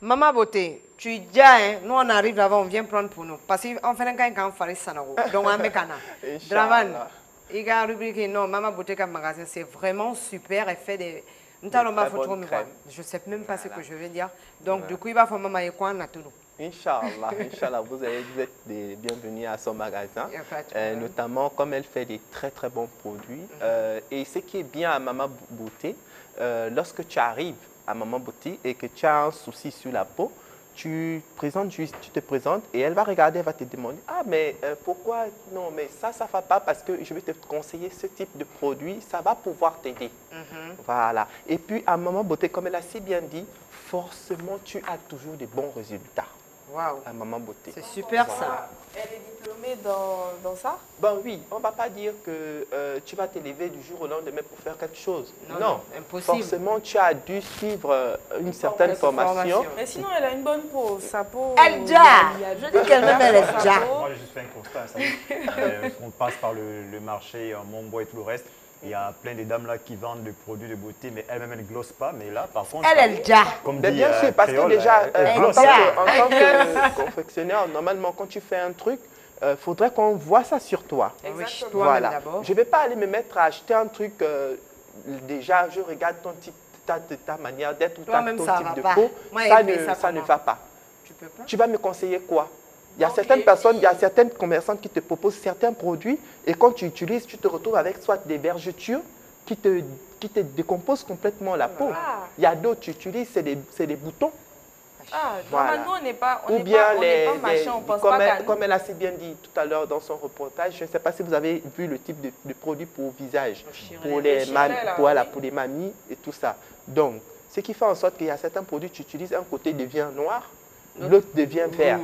Maman Beauté, tu dis, hein, nous on arrive là-bas, on vient prendre pour nous. Parce qu'on fait un cas quand on fait ça. Donc on met cana. Dravan, il y a une rubrique, non, Maman Beauté comme magasin, c'est vraiment super. Elle fait des... Je ne sais même pas ce que je veux dire. Donc du coup, il va faire Maman et quoi on a tout. Inch'Allah, Inch'Allah, vous êtes les bienvenus à son magasin. Notamment, comme elle fait des très très bons produits. Et ce qui est bien à Maman Beauté, lorsque tu arrives à Maman Beauté et que tu as un souci sur la peau, tu te présentes et elle va regarder, elle va te demander « Ah, mais pourquoi non, mais ça ne va pas parce que je vais te conseiller ce type de produit, ça va pouvoir t'aider. Voilà. Et puis, à Maman Beauté, comme elle a si bien dit, forcément, tu as toujours des bons résultats. Waouh. À Maman Beauté. C'est super ça. Elle est diplômée dans ça? Ben oui, on ne va pas dire que tu vas te lever du jour au lendemain pour faire quelque chose. Non, impossible. Forcément, tu as dû suivre une certaine formation. Mais sinon, elle a une bonne peau. Sa peau... Elle déjà. Je dis qu'elle-même, elle est déjà. Moi, j'ai juste fait un constat. On passe par le marché, Montbois et tout le reste. Il y a plein de dames là qui vendent des produits de beauté, mais elles-mêmes, elles ne glossent pas. Mais là, par contre, elle est déjà. Comme dit, bien sûr, parce que déjà, en tant que confectionneur, normalement, quand tu fais un truc, il faudrait qu'on voit ça sur toi. Exactement. Voilà. Je ne vais pas aller me mettre à acheter un truc, déjà, je regarde ton type, ta manière d'être ou ton type de peau. Ça ne va pas. Tu vas me conseiller quoi? Il y a certaines personnes, il y a certaines commerçantes qui te proposent certains produits et quand tu utilises, tu te retrouves avec soit des vergetures qui te décomposent complètement la peau. Il y a d'autres, tu utilises, c'est des boutons. Voilà. Nous, on n'est pas machin, on pense comme elle a si bien dit tout à l'heure dans son reportage, je ne sais pas si vous avez vu le type de produit pour visage, pour les mamies et tout ça. Donc, ce qui fait en sorte qu'il y a certains produits, tu utilises, un côté devient noir, l'autre devient vert.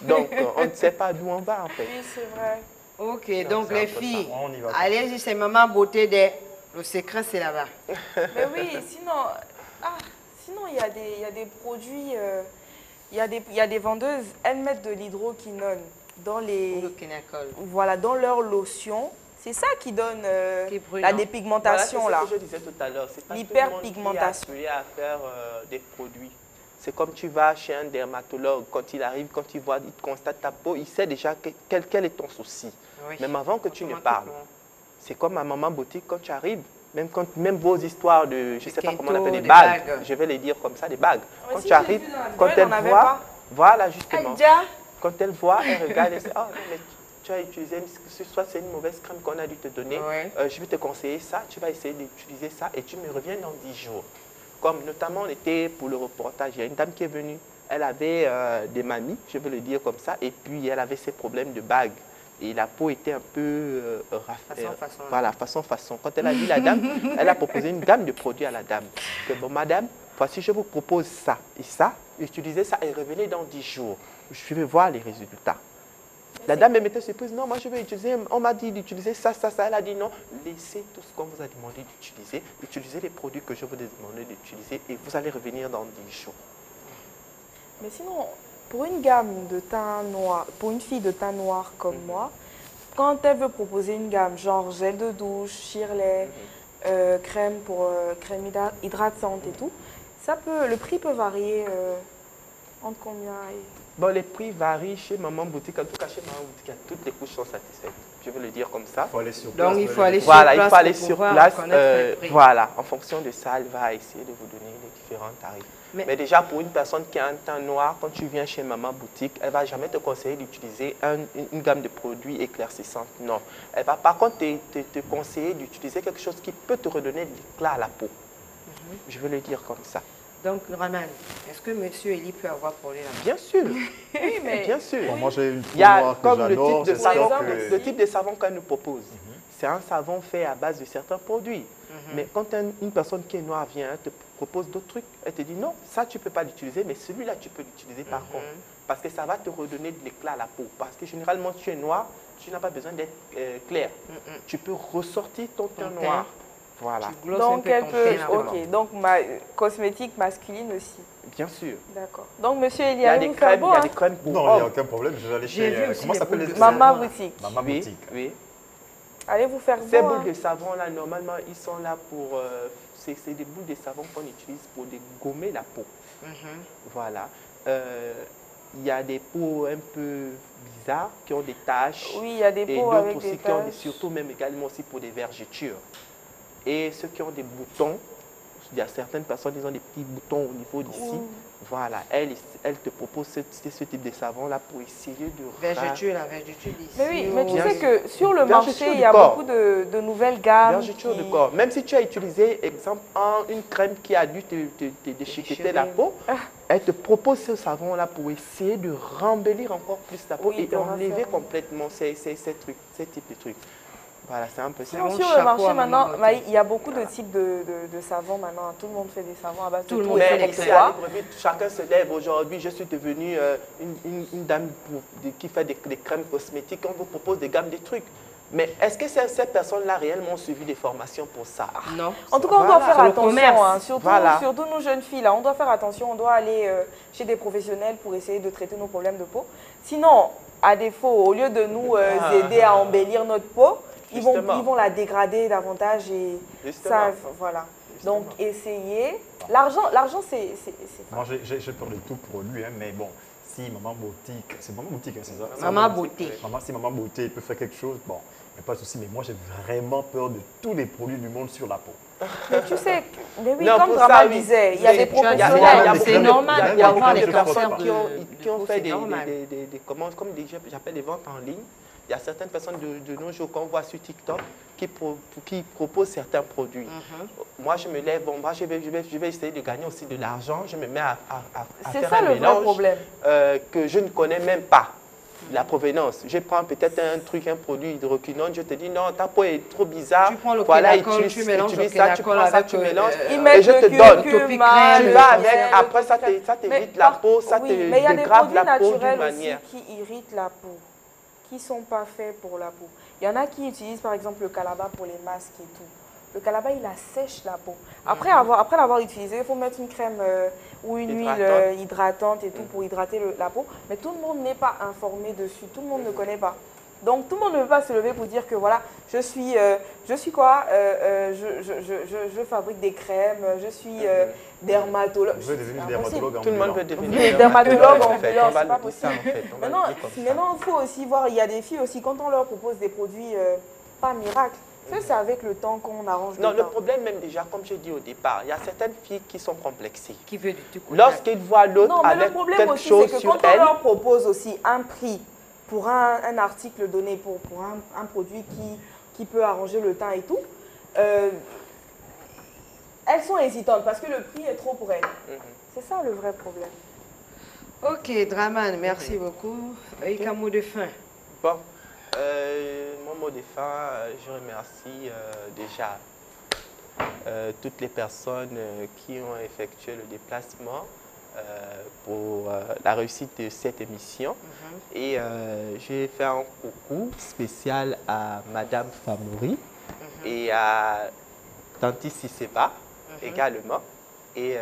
Donc, on ne sait pas d'où on va en fait. Oui, c'est vrai. Ok, donc les filles, allez-y, c'est Maman Beauté. Le secret, c'est là-bas. Mais oui, sinon, il y a des produits, il y a des vendeuses, elles mettent de l'hydroquinone dans dans leur lotion. C'est ça qui donne la dépigmentation. Voilà, c'est ce que je disais tout à l'heure. C'est pas l'hyperpigmentation. Tout le monde qui est appelé à faire des produits. C'est comme tu vas chez un dermatologue, quand il arrive, quand il constate ta peau, il sait déjà quel est ton souci. Oui. Même avant que tu ne parles. C'est comme à Maman Beauté, quand tu arrives, même vos histoires de, je ne sais pas comment on appelle, des bagues, je vais les dire comme ça, des bagues. Quand tu arrives, quand elle voit, voilà justement, quand elle voit, elle regarde et dit, oh non, mais tu as utilisé, soit c'est une mauvaise crème qu'on a dû te donner, je vais te conseiller ça, tu vas essayer d'utiliser ça et tu me reviens dans 10 jours. Comme notamment, on était pour le reportage, il y a une dame qui est venue, elle avait des mamies, je vais le dire comme ça, et puis elle avait ses problèmes de bagues. Et la peau était un peu façon. Quand elle a vu la dame, elle a proposé une gamme de produits à la dame. Que bon, madame, voici, je vous propose ça et ça, utilisez ça et revenez dans 10 jours. Je vais voir les résultats. La dame elle m'était surprise, non, moi je vais utiliser, on m'a dit d'utiliser ça. Elle a dit non, laissez tout ce qu'on vous a demandé d'utiliser, utilisez les produits que je vous ai demandé d'utiliser et vous allez revenir dans 10 jours. Mais sinon, pour une gamme de teint noir, pour une fille de teint noir comme moi, quand elle veut proposer une gamme, genre gel de douche, Shirley, crème hydratante et tout, le prix peut varier entre combien Bon, les prix varient chez Maman Boutique. En tout cas, chez Maman Boutique, toutes les couches sont satisfaites. Je veux le dire comme ça. Il faut aller sur place. Donc, il faut aller sur place. Voilà, il faut aller sur place. Voilà, en fonction de ça, elle va essayer de vous donner les différents tarifs. Mais déjà, pour une personne qui a un teint noir, quand tu viens chez Maman Boutique, elle ne va jamais te conseiller d'utiliser une gamme de produits éclaircissants. Non. Elle va par contre te conseiller d'utiliser quelque chose qui peut te redonner de l'éclat à la peau. Je veux le dire comme ça. Donc, Raman, est-ce que M. Eli peut avoir parlé là? Bien sûr. Oui, mais... Bien sûr. Bon, moi, j'ai une Il y a comme le type de savon qu'elle nous propose. C'est un savon fait à base de certains produits. Mais quand une personne qui est noire vient, elle te propose d'autres trucs, elle te dit non, ça tu ne peux pas l'utiliser, mais celui-là tu peux l'utiliser par contre. Parce que ça va te redonner de l'éclat à la peau. Parce que généralement, tu es noir, tu n'as pas besoin d'être clair. Tu peux ressortir ton teint noir. Voilà. Donc, elle peut. Ok, donc cosmétique masculine aussi. Bien sûr. D'accord. Donc, monsieur Eli, il y a des crèmes pour non, il n'y a aucun problème. Je vais aller chez. Comment s'appelle les Maman Boutique. Maman Boutique. Oui. allez vous faire Ces voir. boules de savon là, normalement, ils sont là pour... c'est des boules de savon qu'on utilise pour dégommer la peau. Voilà. Il y a des peaux un peu bizarres qui ont des taches. Oui, il y a des peaux avec des taches. Qui ont surtout même également aussi pour des vergetures. Et ceux qui ont des boutons, il y a certaines personnes qui ont des petits boutons au niveau d'ici. Voilà, elle te propose ce type de savon-là pour essayer de... Vergeture, la vergeture d'ici. Mais oui, mais tu sais que sur le marché, il y a beaucoup de nouvelles gammes. Vergeture du corps. Même si tu as utilisé, exemple, une crème qui a dû te déchiqueter la peau, elle te propose ce savon-là pour essayer de rembellir encore plus ta peau et enlever complètement ces types de trucs. Voilà, c'est un peu ça. Sur le marché maintenant, il y a beaucoup de types de savons maintenant. Tout le monde fait des savons à base de tout. Chacun se lève. Aujourd'hui, je suis devenue une dame qui fait des crèmes cosmétiques. On vous propose des gammes de trucs. Mais est-ce que ces personnes-là réellement ont suivi des formations pour ça? Non. En tout cas, on doit faire attention. Hein, surtout nous jeunes filles, là, on doit faire attention. On doit aller chez des professionnels pour essayer de traiter nos problèmes de peau. Sinon, à défaut, au lieu de nous aider à embellir notre peau, ils vont la dégrader davantage et ça, voilà. Donc, essayez. L'argent, c'est... Moi, j'ai peur de tout pour lui, hein, mais bon, si Maman Boutique, c'est Maman Boutique, hein, c'est ça? Maman Beauté. Si Maman Beauté peut faire quelque chose, bon, il n'y a pas de souci, mais moi, j'ai vraiment peur de tous les produits du monde sur la peau. Mais tu sais, mais oui, comme Draman disait, il y a des professionnels. C'est normal d'avoir les personnes qui ont fait comme j'appelle des ventes en ligne. Il y a certaines personnes de nos jours qu'on voit sur TikTok qui proposent certains produits. Moi, je me lève, bon, moi, je vais essayer de gagner aussi de l'argent. Je me mets à faire un mélange que je ne connais même pas. La provenance. Je prends peut-être un produit hydroquinone, je te dis non, ta peau est trop bizarre. Tu prends le voilà, tu mélanges ça, tu prends ça, tu mélanges et je te donne. Tu vas avec, après ça t'évite la peau, ça te dégrade la peau d'une manière. Aussi qui irritent la peau, qui ne sont pas faits pour la peau. Il y en a qui utilisent par exemple le calabat pour les masques et tout. Le calabat, il assèche la peau. Après l'avoir utilisé, il faut mettre une crème ou une huile hydratante et tout pour hydrater la peau. Mais tout le monde n'est pas informé dessus, tout le monde ne connaît pas. Donc tout le monde ne peut pas se lever pour dire que voilà, je suis quoi je fabrique des crèmes, je suis dermatologue. Vous voulez devenir dermatologue en Tout le monde veut devenir dermatologue en bilan, c'est pas possible. Maintenant, il faut aussi voir, il y a des filles aussi, quand on leur propose des produits pas miracles, c'est avec le temps qu'on arrange le temps. Non, le problème même déjà, comme j'ai dit au départ, il y a certaines filles qui sont complexées. Qui veut du tout. Lorsqu'ils voient l'autre avec quelque chose sur elle... Non, mais le problème aussi, c'est que quand on leur propose aussi un prix pour un article donné, pour un produit qui peut arranger le teint et tout, elles sont hésitantes parce que le prix est trop pour elles. C'est ça le vrai problème. Ok, Draman, merci beaucoup. Avec un mot de fin. Bon, mon mot de fin, je remercie déjà toutes les personnes qui ont effectué le déplacement pour la réussite de cette émission. Et je vais faire un coucou spécial à Madame Famori et à Tanti Sisseba également. Et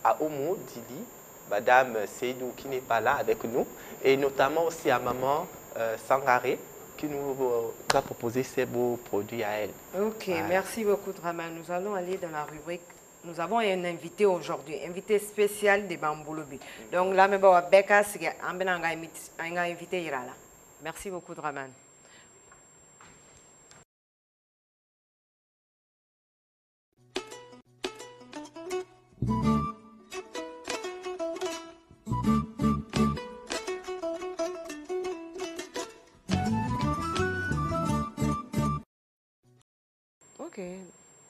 à Omo Didi, Madame Seydou qui n'est pas là avec nous. Et notamment aussi à Maman Sangaré qui nous a proposé ces beaux produits à elle. Ok, voilà. Merci beaucoup Draman. Nous allons aller dans la rubrique. Nous avons un invité aujourd'hui, invité spécial de Bambolobi. Donc là, je vais invité. Merci beaucoup Draman. Ok.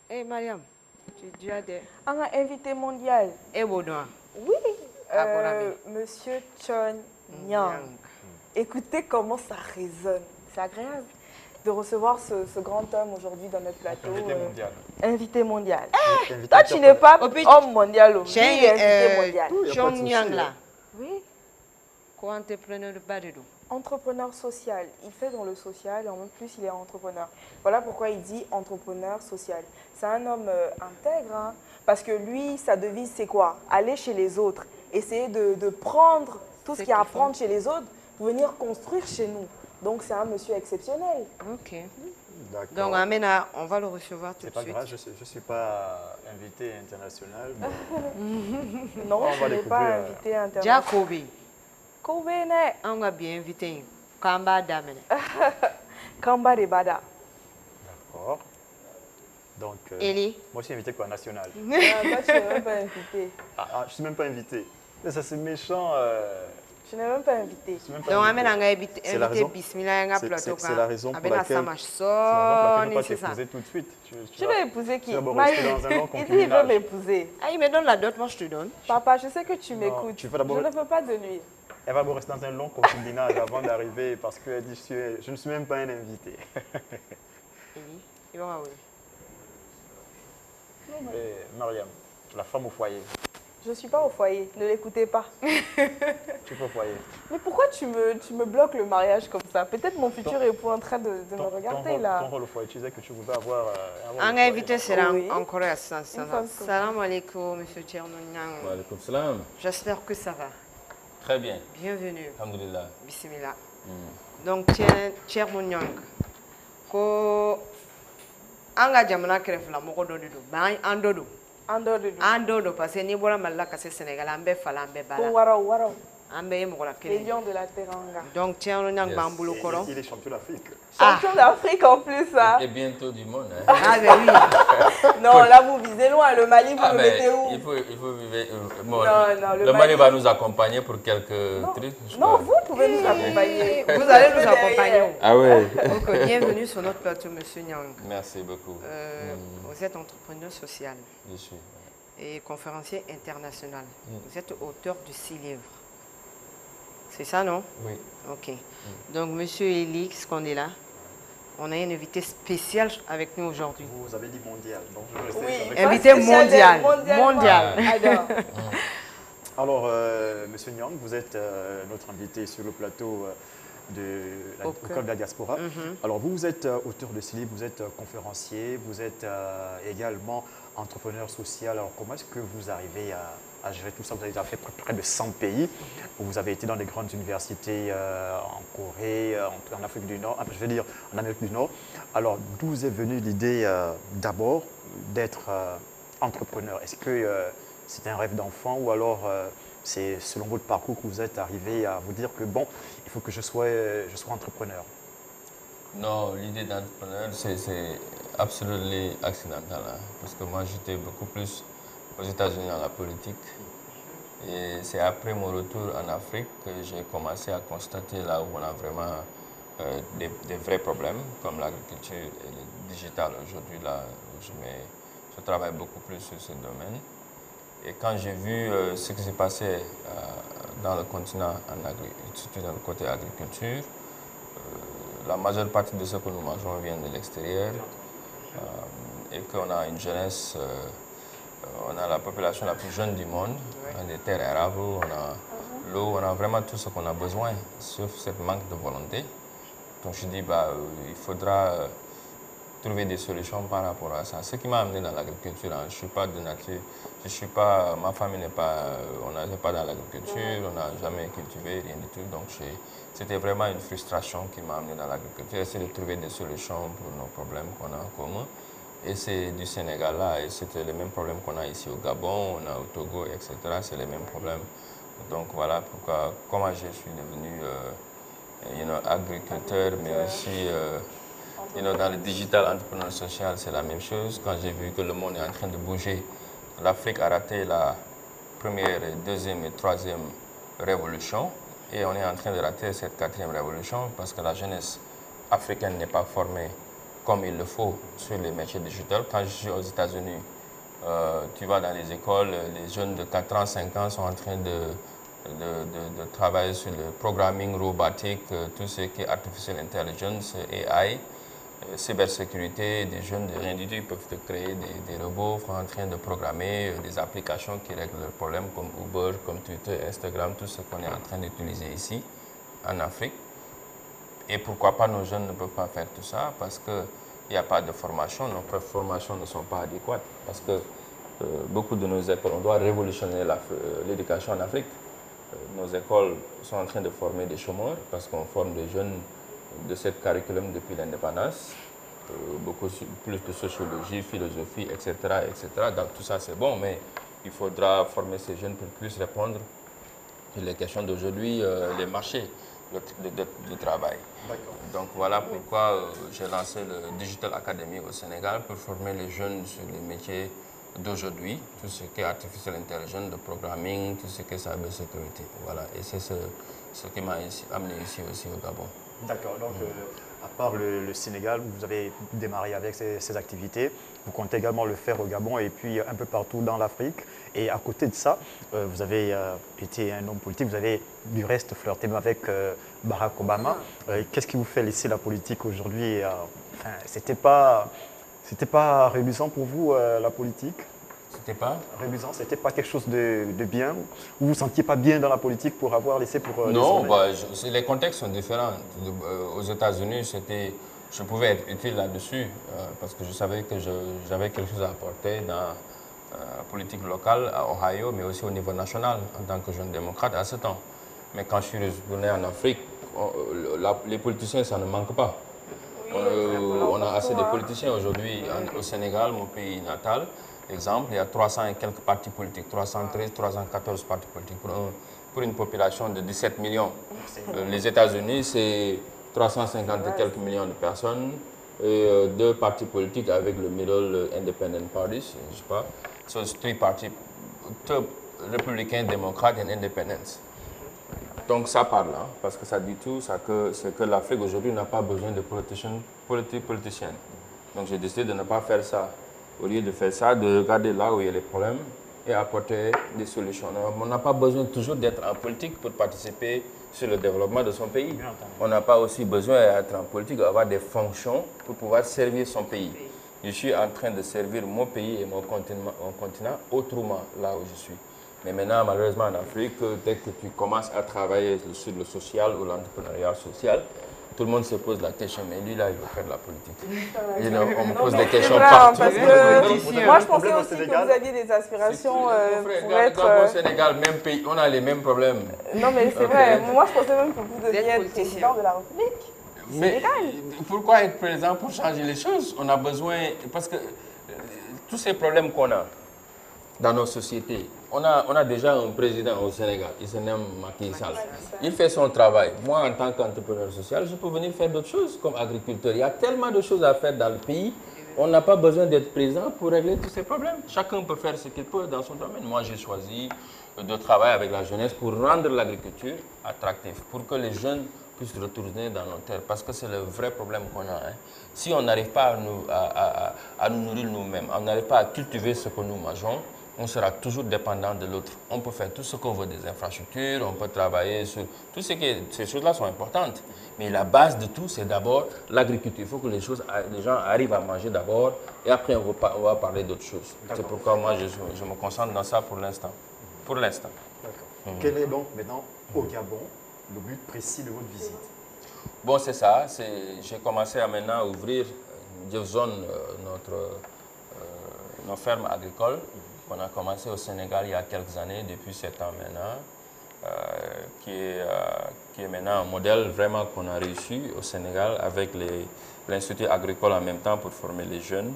Hey Mariam, tu as des... Un invité mondial. Et Baudouin. Oui, Monsieur Chon Nyang. Écoutez comment ça résonne. C'est agréable de recevoir ce grand homme aujourd'hui dans notre plateau. Invité mondial. Invité mondial. Toi, tu n'es pas homme mondial. J'ai invité mondial. Chon Nyang là. Oui. Co-entrepreneur de Badedou. Entrepreneur social. Il fait dans le social et en plus il est entrepreneur. Voilà pourquoi il dit entrepreneur social. C'est un homme intègre, hein, parce que lui, sa devise c'est quoi? Aller chez les autres, essayer de prendre tout ce qu'il y a à prendre chez les autres pour venir construire chez nous. Donc, c'est un monsieur exceptionnel. Ok. D'accord. Donc, Amena, on va le recevoir tout de suite. C'est pas grave, je ne suis pas invité international. Non, on tu va n'es pas invité international. Jacobi. Koubene. On va bien inviter. Kamba Damene. Kamba de Bada. D'accord. Donc, Eli. moi, je suis invité quoi, national. Toi, tu n'es même pas invité. Je ne suis même pas invité. Mais ça, c'est méchant. Je n'ai même pas invité. Donc, Amena a invité Bismillah. C'est la raison pour laquelle on ne peut pas t'épouser tout de suite. Tu veux épouser qui? Tu vas rester dans un long Il dit qu'il veut m'épouser. Ah, il me donne la dot, moi je te donne. Papa, je sais que tu m'écoutes. Je ne veux pas de nuit. Elle va rester dans un long concubinage avant d'arriver parce qu'elle dit je ne suis même pas un invité. Mariam, la femme au foyer. Je ne suis pas au foyer, ne l'écoutez pas. Tu es au foyer. Mais pourquoi tu me bloques le mariage comme ça? Peut-être mon futur époux est en train de me regarder là. Ton rôle au foyer, tu disais que tu voulais avoir un invité, c'est là encore à ça. Salam alaikum, monsieur Tchernounian. Wa alaikum salam. J'espère que ça va. Très bien. Bienvenue. Alhamdulillah. Bismillah. Donc, Tchernounian, ko anga jamana krefla moko do do ba andodo. Andodo parce que ni bola malla ka se Sénégal ambe fala ambe bala. Waro. Ambe mo la Les lions de la Teranga. Donc Tchernounian bambulu koro. Il est champion d'Afrique. Champion d'Afrique en plus ça. Et bientôt du monde. Hein. Ah ben oui. Non, là vous visez loin, le Mali vous le mettez où? Il faut vivre. Non, le Mali va nous accompagner pour quelques trucs. Non, vous pouvez nous accompagner. Vous allez nous accompagner. Ah ouais. Donc, bienvenue sur notre plateau, monsieur Nyang. Merci beaucoup. Vous êtes entrepreneur social. Je suis. Et conférencier international. Vous êtes auteur de 6 livres. C'est ça, non? Oui. Ok. Donc, monsieur Eli, ce qu'on est là, on a une invité spéciale avec nous aujourd'hui. Vous avez dit mondial. Donc oui, invité mondial. Mondial. Alors, monsieur Nyang, vous êtes notre invité sur le plateau de l'école de la diaspora. Alors, vous êtes auteur de 6 livres, vous êtes conférencier, vous êtes également entrepreneur social. Alors, comment est-ce que vous arrivez à gérer tout ça? Vous avez déjà fait près de 100 pays. Vous avez été dans des grandes universités en Corée, en Afrique du Nord, je veux dire en Amérique du Nord. Alors, d'où vous est venue l'idée d'abord d'être entrepreneur? Est-ce que c'est un rêve d'enfant ou alors c'est selon votre parcours que vous êtes arrivé à vous dire que bon, il faut que je sois entrepreneur? Non, l'idée d'entrepreneur, c'est absolument accidentel. Hein, parce que moi, j'étais beaucoup plus aux États-Unis dans la politique. Et c'est après mon retour en Afrique que j'ai commencé à constater là où on a vraiment des vrais problèmes, comme l'agriculture et le digital. Aujourd'hui, là, je travaille beaucoup plus sur ce domaine. Et quand j'ai vu ce qui s'est passé dans le continent, surtout dans le côté agriculture, la majeure partie de ce que nous mangeons vient de l'extérieur et qu'on a une jeunesse, on a la population la plus jeune du monde, on a des terres arables, on a l'eau, on a vraiment tout ce qu'on a besoin, sauf ce manque de volonté. Donc je dis, il faudra trouver des solutions par rapport à ça. Ce qui m'a amené dans l'agriculture, hein, je ne suis pas de nature, ma famille n'est pas, on n'est pas dans l'agriculture, on n'a jamais cultivé, rien du tout. Donc c'était vraiment une frustration qui m'a amené dans l'agriculture, essayer de trouver des solutions pour nos problèmes qu'on a en commun. Et c'est du Sénégal là, et c'était les mêmes problèmes qu'on a ici au Gabon, on a au Togo, etc. C'est les mêmes problèmes. Donc voilà pourquoi, comment je suis devenu agriculteur, mais aussi dans le digital entrepreneur social, c'est la même chose. Quand j'ai vu que le monde est en train de bouger, l'Afrique a raté la première, deuxième et troisième révolution. Et on est en train de rater cette quatrième révolution parce que la jeunesse africaine n'est pas formée comme il le faut sur les métiers digitaux. Quand je suis aux États-Unis, tu vas dans les écoles, les jeunes de 4 ans, 5 ans sont en train de travailler sur le programming robotique, tout ce qui est artificial intelligence, AI, cybersécurité. Des jeunes de rien du tout, ils peuvent te créer des robots en train de programmer des applications qui règlent leurs problèmes comme Uber, comme Twitter, Instagram, tout ce qu'on est en train d'utiliser ici en Afrique. Et pourquoi pas nos jeunes ne peuvent pas faire tout ça? Parce qu'il n'y a pas de formation, nos formations ne sont pas adéquates. Parce que beaucoup de nos écoles, on doit révolutionner l'éducation en Afrique. Nos écoles sont en train de former des chômeurs parce qu'on forme des jeunes de cette curriculum depuis l'indépendance. Beaucoup plus de sociologie, philosophie, etc. Donc tout ça c'est bon, mais il faudra former ces jeunes pour plus répondre sur les questions d'aujourd'hui, les marchés de travail. Donc voilà pourquoi j'ai lancé le Digital Academy au Sénégal pour former les jeunes sur les métiers d'aujourd'hui, tout ce qui est artificial intelligence, de programming, tout ce qui est cybersécurité. Voilà, et c'est ce qui m'a amené ici aussi au Gabon. D'accord, donc à part le Sénégal, vous avez démarré avec ces activités, vous comptez également le faire au Gabon et puis un peu partout dans l'Afrique. Et à côté de ça, vous avez été un homme politique, vous avez du reste flirté avec Barack Obama. Qu'est-ce qui vous fait laisser la politique aujourd'hui? Enfin, c'était pas réluisant pour vous, la politique? C'était pas réluisant, c'était pas quelque chose de bien? Vous vous sentiez pas bien dans la politique pour avoir laissé pour... non, les contextes sont différents. Aux États-Unis, je pouvais être utile là-dessus parce que je savais que j'avais quelque chose à apporter dans la politique locale à Ohio, mais aussi au niveau national en tant que jeune démocrate à ce temps. Mais quand je suis retourné en Afrique, les politiciens, ça ne manque pas. On a assez de politiciens aujourd'hui au Sénégal, mon pays natal. Exemple, il y a 300 et quelques partis politiques, 313, 314 partis politiques pour une population de 17 millions. Les États-Unis, c'est 350 et quelques millions de personnes et 2 partis politiques avec le Middle Independent Parties, je sais pas. So, 3 partis, républicains, démocrates et indépendants. Donc ça parle, hein, parce que ça dit tout, c'est que l'Afrique aujourd'hui n'a pas besoin de politiciens. Donc j'ai décidé de ne pas faire ça. Au lieu de faire ça, de regarder là où il y a les problèmes et apporter des solutions. On n'a pas besoin toujours d'être en politique pour participer sur le développement de son pays. On n'a pas aussi besoin d'être en politique, d'avoir des fonctions pour pouvoir servir son pays. Je suis en train de servir mon pays et mon continent autrement là où je suis. Mais maintenant, malheureusement, en Afrique, dès que tu commences à travailler sur le social ou l'entrepreneuriat social, tout le monde se pose la question, mais lui, là, il veut faire de la politique. On me pose des questions partout. Parce que moi, je pensais aussi que vous aviez des aspirations pour être... Au Sénégal, même pays, on a les mêmes problèmes. Non, mais c'est vrai. Moi, je pensais même que vous deviez être président de la République. Mais pourquoi être président pour changer les choses? On a besoin... Parce que tous ces problèmes qu'on a dans nos sociétés, on a déjà un président au Sénégal, il se nomme Macky Sall. Il fait son travail. Moi, en tant qu'entrepreneur social, je peux venir faire d'autres choses comme agriculteur. Il y a tellement de choses à faire dans le pays. On n'a pas besoin d'être président pour régler tous ces problèmes. Chacun peut faire ce qu'il peut dans son domaine. Moi, j'ai choisi de travailler avec la jeunesse pour rendre l'agriculture attractive, pour que les jeunes puissent retourner dans nos terres, parce que c'est le vrai problème qu'on a. Hein. Si on n'arrive pas à nous nourrir nous-mêmes, on n'arrive pas à cultiver ce que nous mangeons, on sera toujours dépendant de l'autre. On peut faire tout ce qu'on veut, des infrastructures, on peut travailler sur tout ce qui ces choses-là sont importantes. Mais la base de tout, c'est d'abord l'agriculture. Il faut que les gens arrivent à manger d'abord et après on va parler d'autres choses. C'est pourquoi moi je me concentre dans ça pour l'instant. Pour l'instant. D'accord. Quel est donc maintenant au Gabon le but précis de votre visite? Bon, c'est ça. J'ai commencé à maintenant ouvrir Jeff Zone, nos fermes agricoles. On a commencé au Sénégal il y a quelques années, depuis 7 ans maintenant, qui est maintenant un modèle vraiment qu'on a réussi au Sénégal avec l'Institut agricole en même temps pour former les jeunes.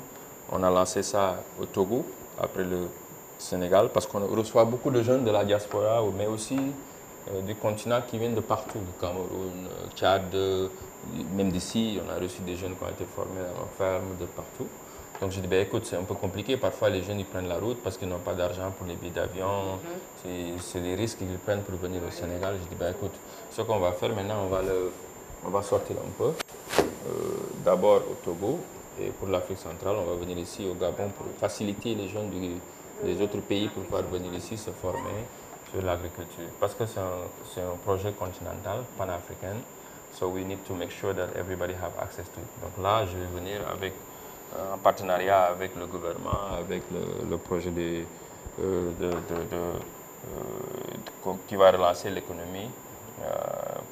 On a lancé ça au Togo, après le Sénégal, parce qu'on reçoit beaucoup de jeunes de la diaspora, mais aussi du continent qui viennent de partout, du Cameroun, Tchad, même d'ici, on a reçu des jeunes qui ont été formés dans nos fermes, de partout. Donc je dis, ben, écoute, c'est un peu compliqué. Parfois, les jeunes ils prennent la route parce qu'ils n'ont pas d'argent pour les billets d'avion. C'est des risques qu'ils prennent pour venir au Sénégal. Je dis, ben, écoute, ce qu'on va faire maintenant, on va sortir un peu. D'abord au Togo et pour l'Afrique centrale, on va venir ici au Gabon pour faciliter les jeunes des autres pays pour pouvoir venir ici se former sur l'agriculture. Parce que c'est un projet continental, pan-africain. So we need to make sure that everybody have access to it. Donc là, je vais venir en partenariat avec le gouvernement, avec le projet qui va relancer l'économie,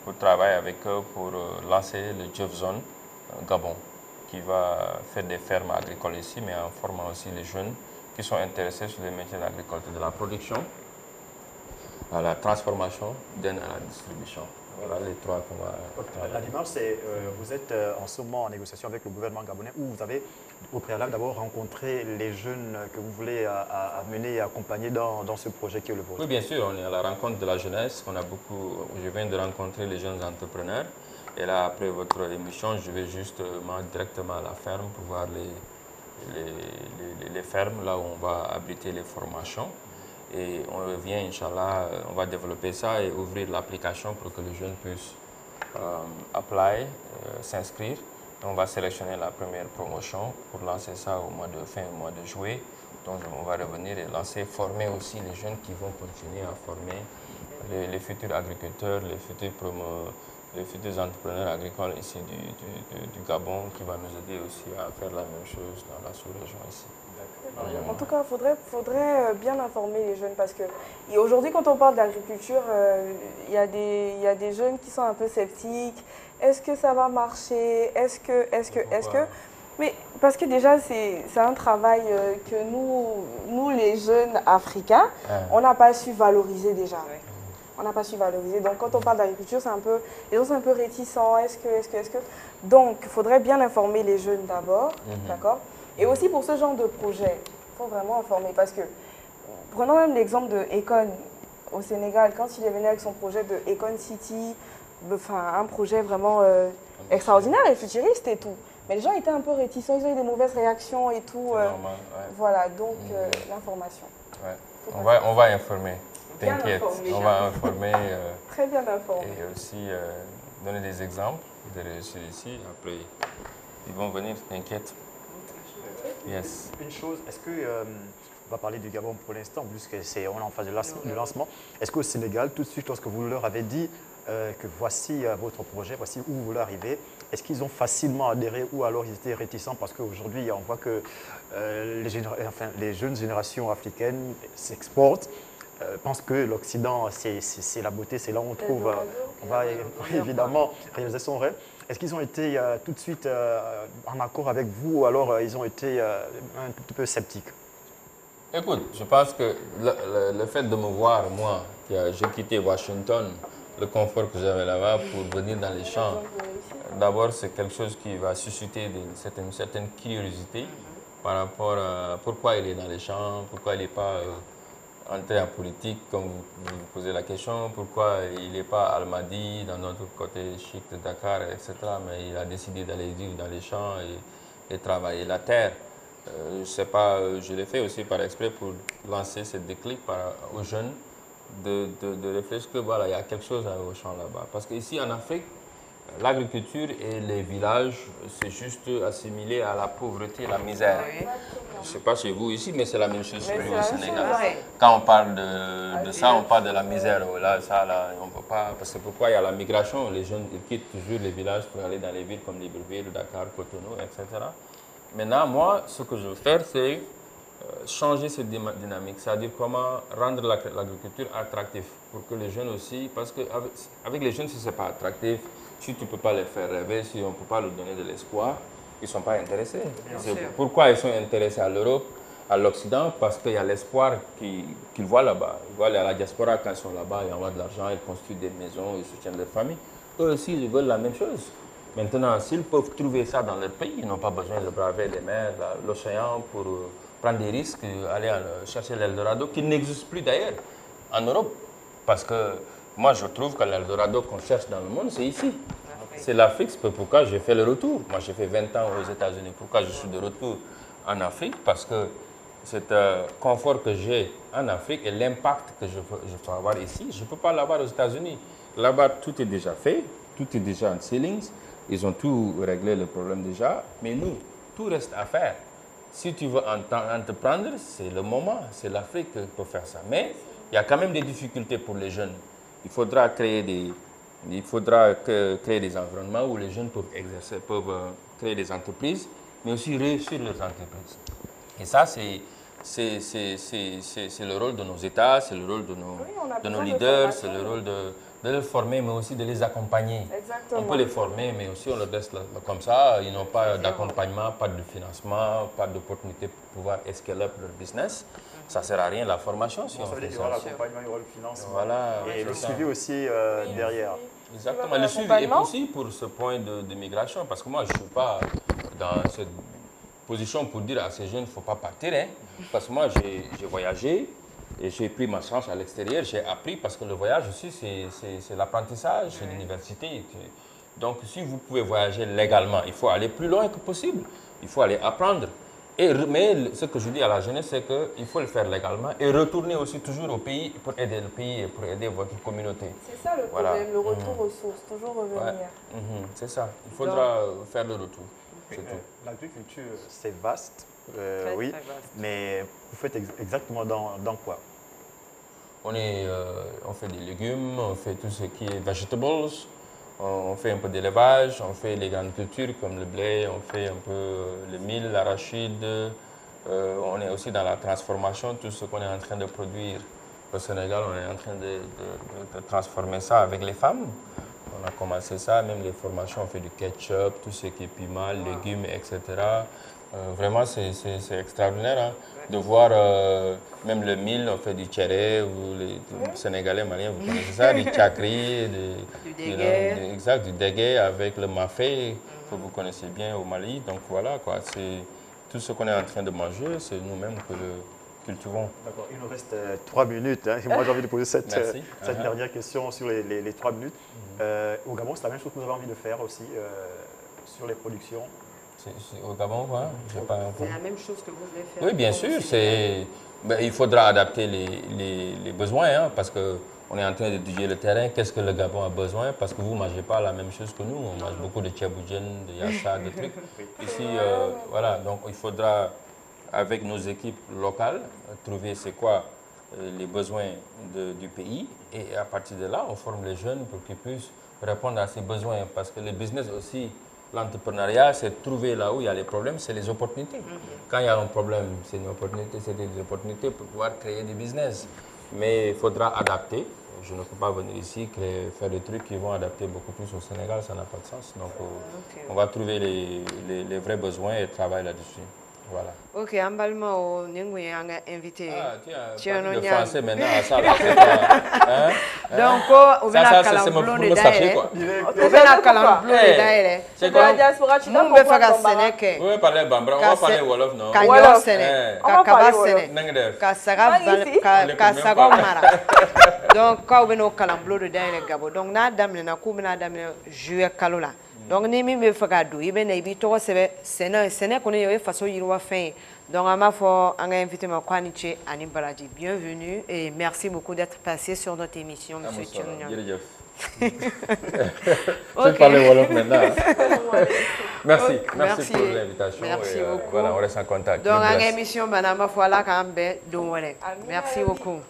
pour travailler avec eux pour lancer le Jeff Zone Gabon, qui va faire des fermes agricoles ici, mais en formant aussi les jeunes qui sont intéressés sur les métiers de l'agriculture, de la production, à la transformation, à la distribution. Voilà les trois qu'on va travailler. La démarche, c'est vous êtes en ce moment en négociation avec le gouvernement gabonais où vous avez au préalable d'abord rencontré les jeunes que vous voulez amener et accompagner dans ce projet qui est le vôtre. Oui, bien sûr, on est à la rencontre de la jeunesse. Je viens de rencontrer les jeunes entrepreneurs. Et là, après votre émission, je vais justement directement à la ferme pour voir les fermes, là où on va abriter les formations. Et on revient, Inch'Allah, on va développer ça et ouvrir l'application pour que les jeunes puissent s'inscrire. On va sélectionner la première promotion pour lancer ça au mois de mois de juillet. Donc on va revenir et former aussi les jeunes qui vont continuer à former les futurs agriculteurs, les futurs entrepreneurs agricoles ici du Gabon qui va nous aider aussi à faire la même chose dans la sous-région ici. En tout cas, il faudrait bien informer les jeunes parce que aujourd'hui, quand on parle d'agriculture, il y a des jeunes qui sont un peu sceptiques. Est-ce que ça va marcher? Est-ce que... Mais parce que déjà, c'est un travail que nous, les jeunes Africains, on n'a pas su valoriser déjà. On n'a pas su valoriser. Donc, quand on parle d'agriculture, les gens sont un peu réticents. Est-ce que... Donc, il faudrait bien informer les jeunes d'abord, d'accord? Et aussi pour ce genre de projet, il faut vraiment informer parce que, prenons même l'exemple de Econ au Sénégal, quand il est venu avec son projet de Econ City, enfin un projet vraiment extraordinaire et futuriste et tout. Mais les gens étaient un peu réticents, ils ont eu des mauvaises réactions et tout. Normal, Voilà, donc l'information. Ouais. On va informer, t'inquiète, on va informer. Très bien informer. Et aussi donner des exemples de réussir ici. Après, ils vont venir, t'inquiète. Yes. Une chose, est-ce que, on va parler du Gabon pour l'instant, puisque on est en phase de lancement, est-ce qu'au Sénégal, tout de suite, lorsque vous leur avez dit que voici votre projet, voici où vous voulez arriver, est-ce qu'ils ont facilement adhéré ou alors ils étaient réticents parce qu'aujourd'hui, on voit que les jeunes générations africaines s'exportent, pensent que l'Occident, c'est la beauté, c'est là où on va évidemment réaliser son rêve. Est-ce qu'ils ont été tout de suite en accord avec vous ou alors ils ont été un tout petit peu sceptiques? Écoute, je pense que le fait de me voir, moi, j'ai quitté Washington, le confort que j'avais là-bas pour venir dans les champs, d'abord c'est quelque chose qui va susciter une certaine curiosité par rapport à pourquoi il est dans les champs, pourquoi il n'est pas entré en politique, comme vous posez la question, pourquoi il n'est pas à Almadi, dans notre côté chic de Dakar, etc. Mais il a décidé d'aller vivre dans les champs et travailler la terre. Je ne sais pas, je l'ai fait aussi par exprès pour lancer ce déclic aux jeunes de réfléchir que voilà, il y a quelque chose au champ là-bas. Parce qu'ici en Afrique, l'agriculture et les villages, c'est juste assimilé à la pauvreté et la misère. Je ne sais pas chez vous ici, mais c'est la même chose chez vous au Sénégal. Quand on parle de ça, on parle de la misère. Là, on peut pas. Parce que pourquoi il y a la migration? Les jeunes ils quittent toujours les villages pour aller dans les villes comme Libreville, Dakar, Cotonou, etc. Maintenant, moi, ce que je veux faire, c'est changer cette dynamique, c'est-à-dire comment rendre l'agriculture attractive pour que les jeunes aussi, parce qu'avec les jeunes, si ce n'est pas attractif, si tu ne peux pas les faire rêver, si on ne peut pas leur donner de l'espoir, ils ne sont pas intéressés. Pourquoi ils sont intéressés à l'Europe, à l'Occident? Parce qu'il y a l'espoir qu'ils voient là-bas. Ils voient la diaspora quand ils sont là-bas, ils envoient de l'argent, ils construisent des maisons, ils soutiennent leur famille. Eux aussi, ils veulent la même chose. Maintenant, s'ils peuvent trouver ça dans leur pays, ils n'ont pas besoin de braver les mers, l'océan pour prendre des risques, aller chercher l'Eldorado, qui n'existe plus d'ailleurs en Europe. Parce que moi, je trouve que l'Eldorado qu'on cherche dans le monde, c'est ici. C'est l'Afrique, c'est pourquoi j'ai fait le retour. Moi, j'ai fait 20 ans aux États-Unis. Pourquoi je suis de retour en Afrique? Parce que cet confort que j'ai en Afrique et l'impact que je peux avoir ici, je ne peux pas l'avoir aux États-Unis. Là-bas, tout est déjà fait, tout est déjà en ceilings. Ils ont tout réglé le problème déjà. Mais nous, tout reste à faire. Si tu veux entreprendre, c'est le moment. C'est l'Afrique qui peut faire ça. Mais il y a quand même des difficultés pour les jeunes. Il faudra créer des environnements où les jeunes peuvent créer des entreprises, mais aussi réussir leurs entreprises. Et ça, c'est le rôle de nos États, c'est le rôle de nos leaders, c'est le rôle de les former, mais aussi de les accompagner. Exactement. On peut les former, mais aussi on leur laisse comme ça. Ils n'ont pas d'accompagnement, pas de financement, pas d'opportunité pour pouvoir escaler leur business. Ça ne sert à rien la formation si on fait ça. Il y aura l'accompagnement, il y aura le financement. Voilà, et le suivi aussi derrière. Exactement, le suivi est possible pour ce point de migration, parce que moi, je ne suis pas dans cette position pour dire à ces jeunes, il ne faut pas partir, hein, parce que moi, j'ai voyagé et j'ai pris ma chance à l'extérieur, j'ai appris, parce que le voyage aussi, c'est l'apprentissage, c'est l'université. Donc, si vous pouvez voyager légalement, il faut aller plus loin que possible, il faut aller apprendre. Mais ce que je dis à la jeunesse, c'est qu'il faut le faire légalement et retourner aussi toujours au pays pour aider le pays et pour aider votre communauté. C'est ça le problème, le retour aux sources, toujours revenir. Ouais. C'est ça, il faudra faire le retour. L'agriculture, c'est vaste, oui, très vaste. Mais vous faites exactement dans quoi? On fait des légumes, on fait tout ce qui est vegetables, on fait un peu d'élevage, on fait les grandes cultures comme le blé, on fait un peu le mil, l'arachide. On est aussi dans la transformation, tout ce qu'on est en train de produire au Sénégal, on est en train de transformer ça avec les femmes. On a commencé ça, même les formations, on fait du ketchup, tout ce qui est piment, légumes, etc. Vraiment, c'est extraordinaire hein, de voir même le mil, on fait du tchéré, ou les Sénégalais, Maliens, vous connaissez ça, du tchakri, du dégué avec le mafé, que vous connaissez bien au Mali. Donc voilà, quoi, c'est tout ce qu'on est en train de manger, c'est nous-mêmes que le cultivons. D'accord, il nous reste 3 minutes. Hein. Moi, j'ai envie de poser cette dernière question sur les 3 minutes. Au Gabon, c'est la même chose que vous avez envie de faire aussi sur les productions. Au Gabon, quoi. C'est la même chose que vous voulez faire. Oui, bien sûr. Il faudra adapter les besoins, hein, parce qu'on est en train d'étudier le terrain. Qu'est-ce que le Gabon a besoin? Parce que vous ne mangez pas la même chose que nous. On mange beaucoup de tchéboudjen, de yassa, de trucs. Ici, voilà. Donc, il faudra, avec nos équipes locales, trouver c'est quoi les besoins du pays. Et à partir de là, on forme les jeunes pour qu'ils puissent répondre à ces besoins. Parce que le business aussi, l'entrepreneuriat, c'est trouver là où il y a les problèmes, c'est les opportunités. Quand il y a un problème, c'est une opportunité, c'est des opportunités pour pouvoir créer du business. Mais il faudra adapter. Je ne peux pas venir ici faire des trucs qui vont adapter beaucoup plus au Sénégal, ça n'a pas de sens. Donc, on va trouver les vrais besoins et travailler là-dessus. Voilà. Ok, en balma o ningu yanga invité. Tiens, le français maintenant, ça là. Donc, on va la calamblo de d'ailleurs. On va la calamblo de d'ailleurs. C'est quoi la diaspora? Tu n'as pas faire Sénégal. On va parler bambara, on va parler wolof non. Kanyo Sénégal, Kakaba Sénégal, Kasaga Mara. Donc, quand on a calamblo de d'ailleurs Gabo. Donc, na damne na kumena damne juillet kalola. Donc, ni mi me faga do ibe na ibi to sene kono yo façon yirwa fin. Donc, à ma foi, on a invité ma Kwaniche Ani Balaji. Bienvenue et merci beaucoup d'être passé sur notre émission, monsieur Tchounia. Je vais parler wolof maintenant. Merci pour l'invitation. Merci beaucoup. Voilà, on reste en contact. Donc, à l'émission, madame, voilà quand même, merci beaucoup.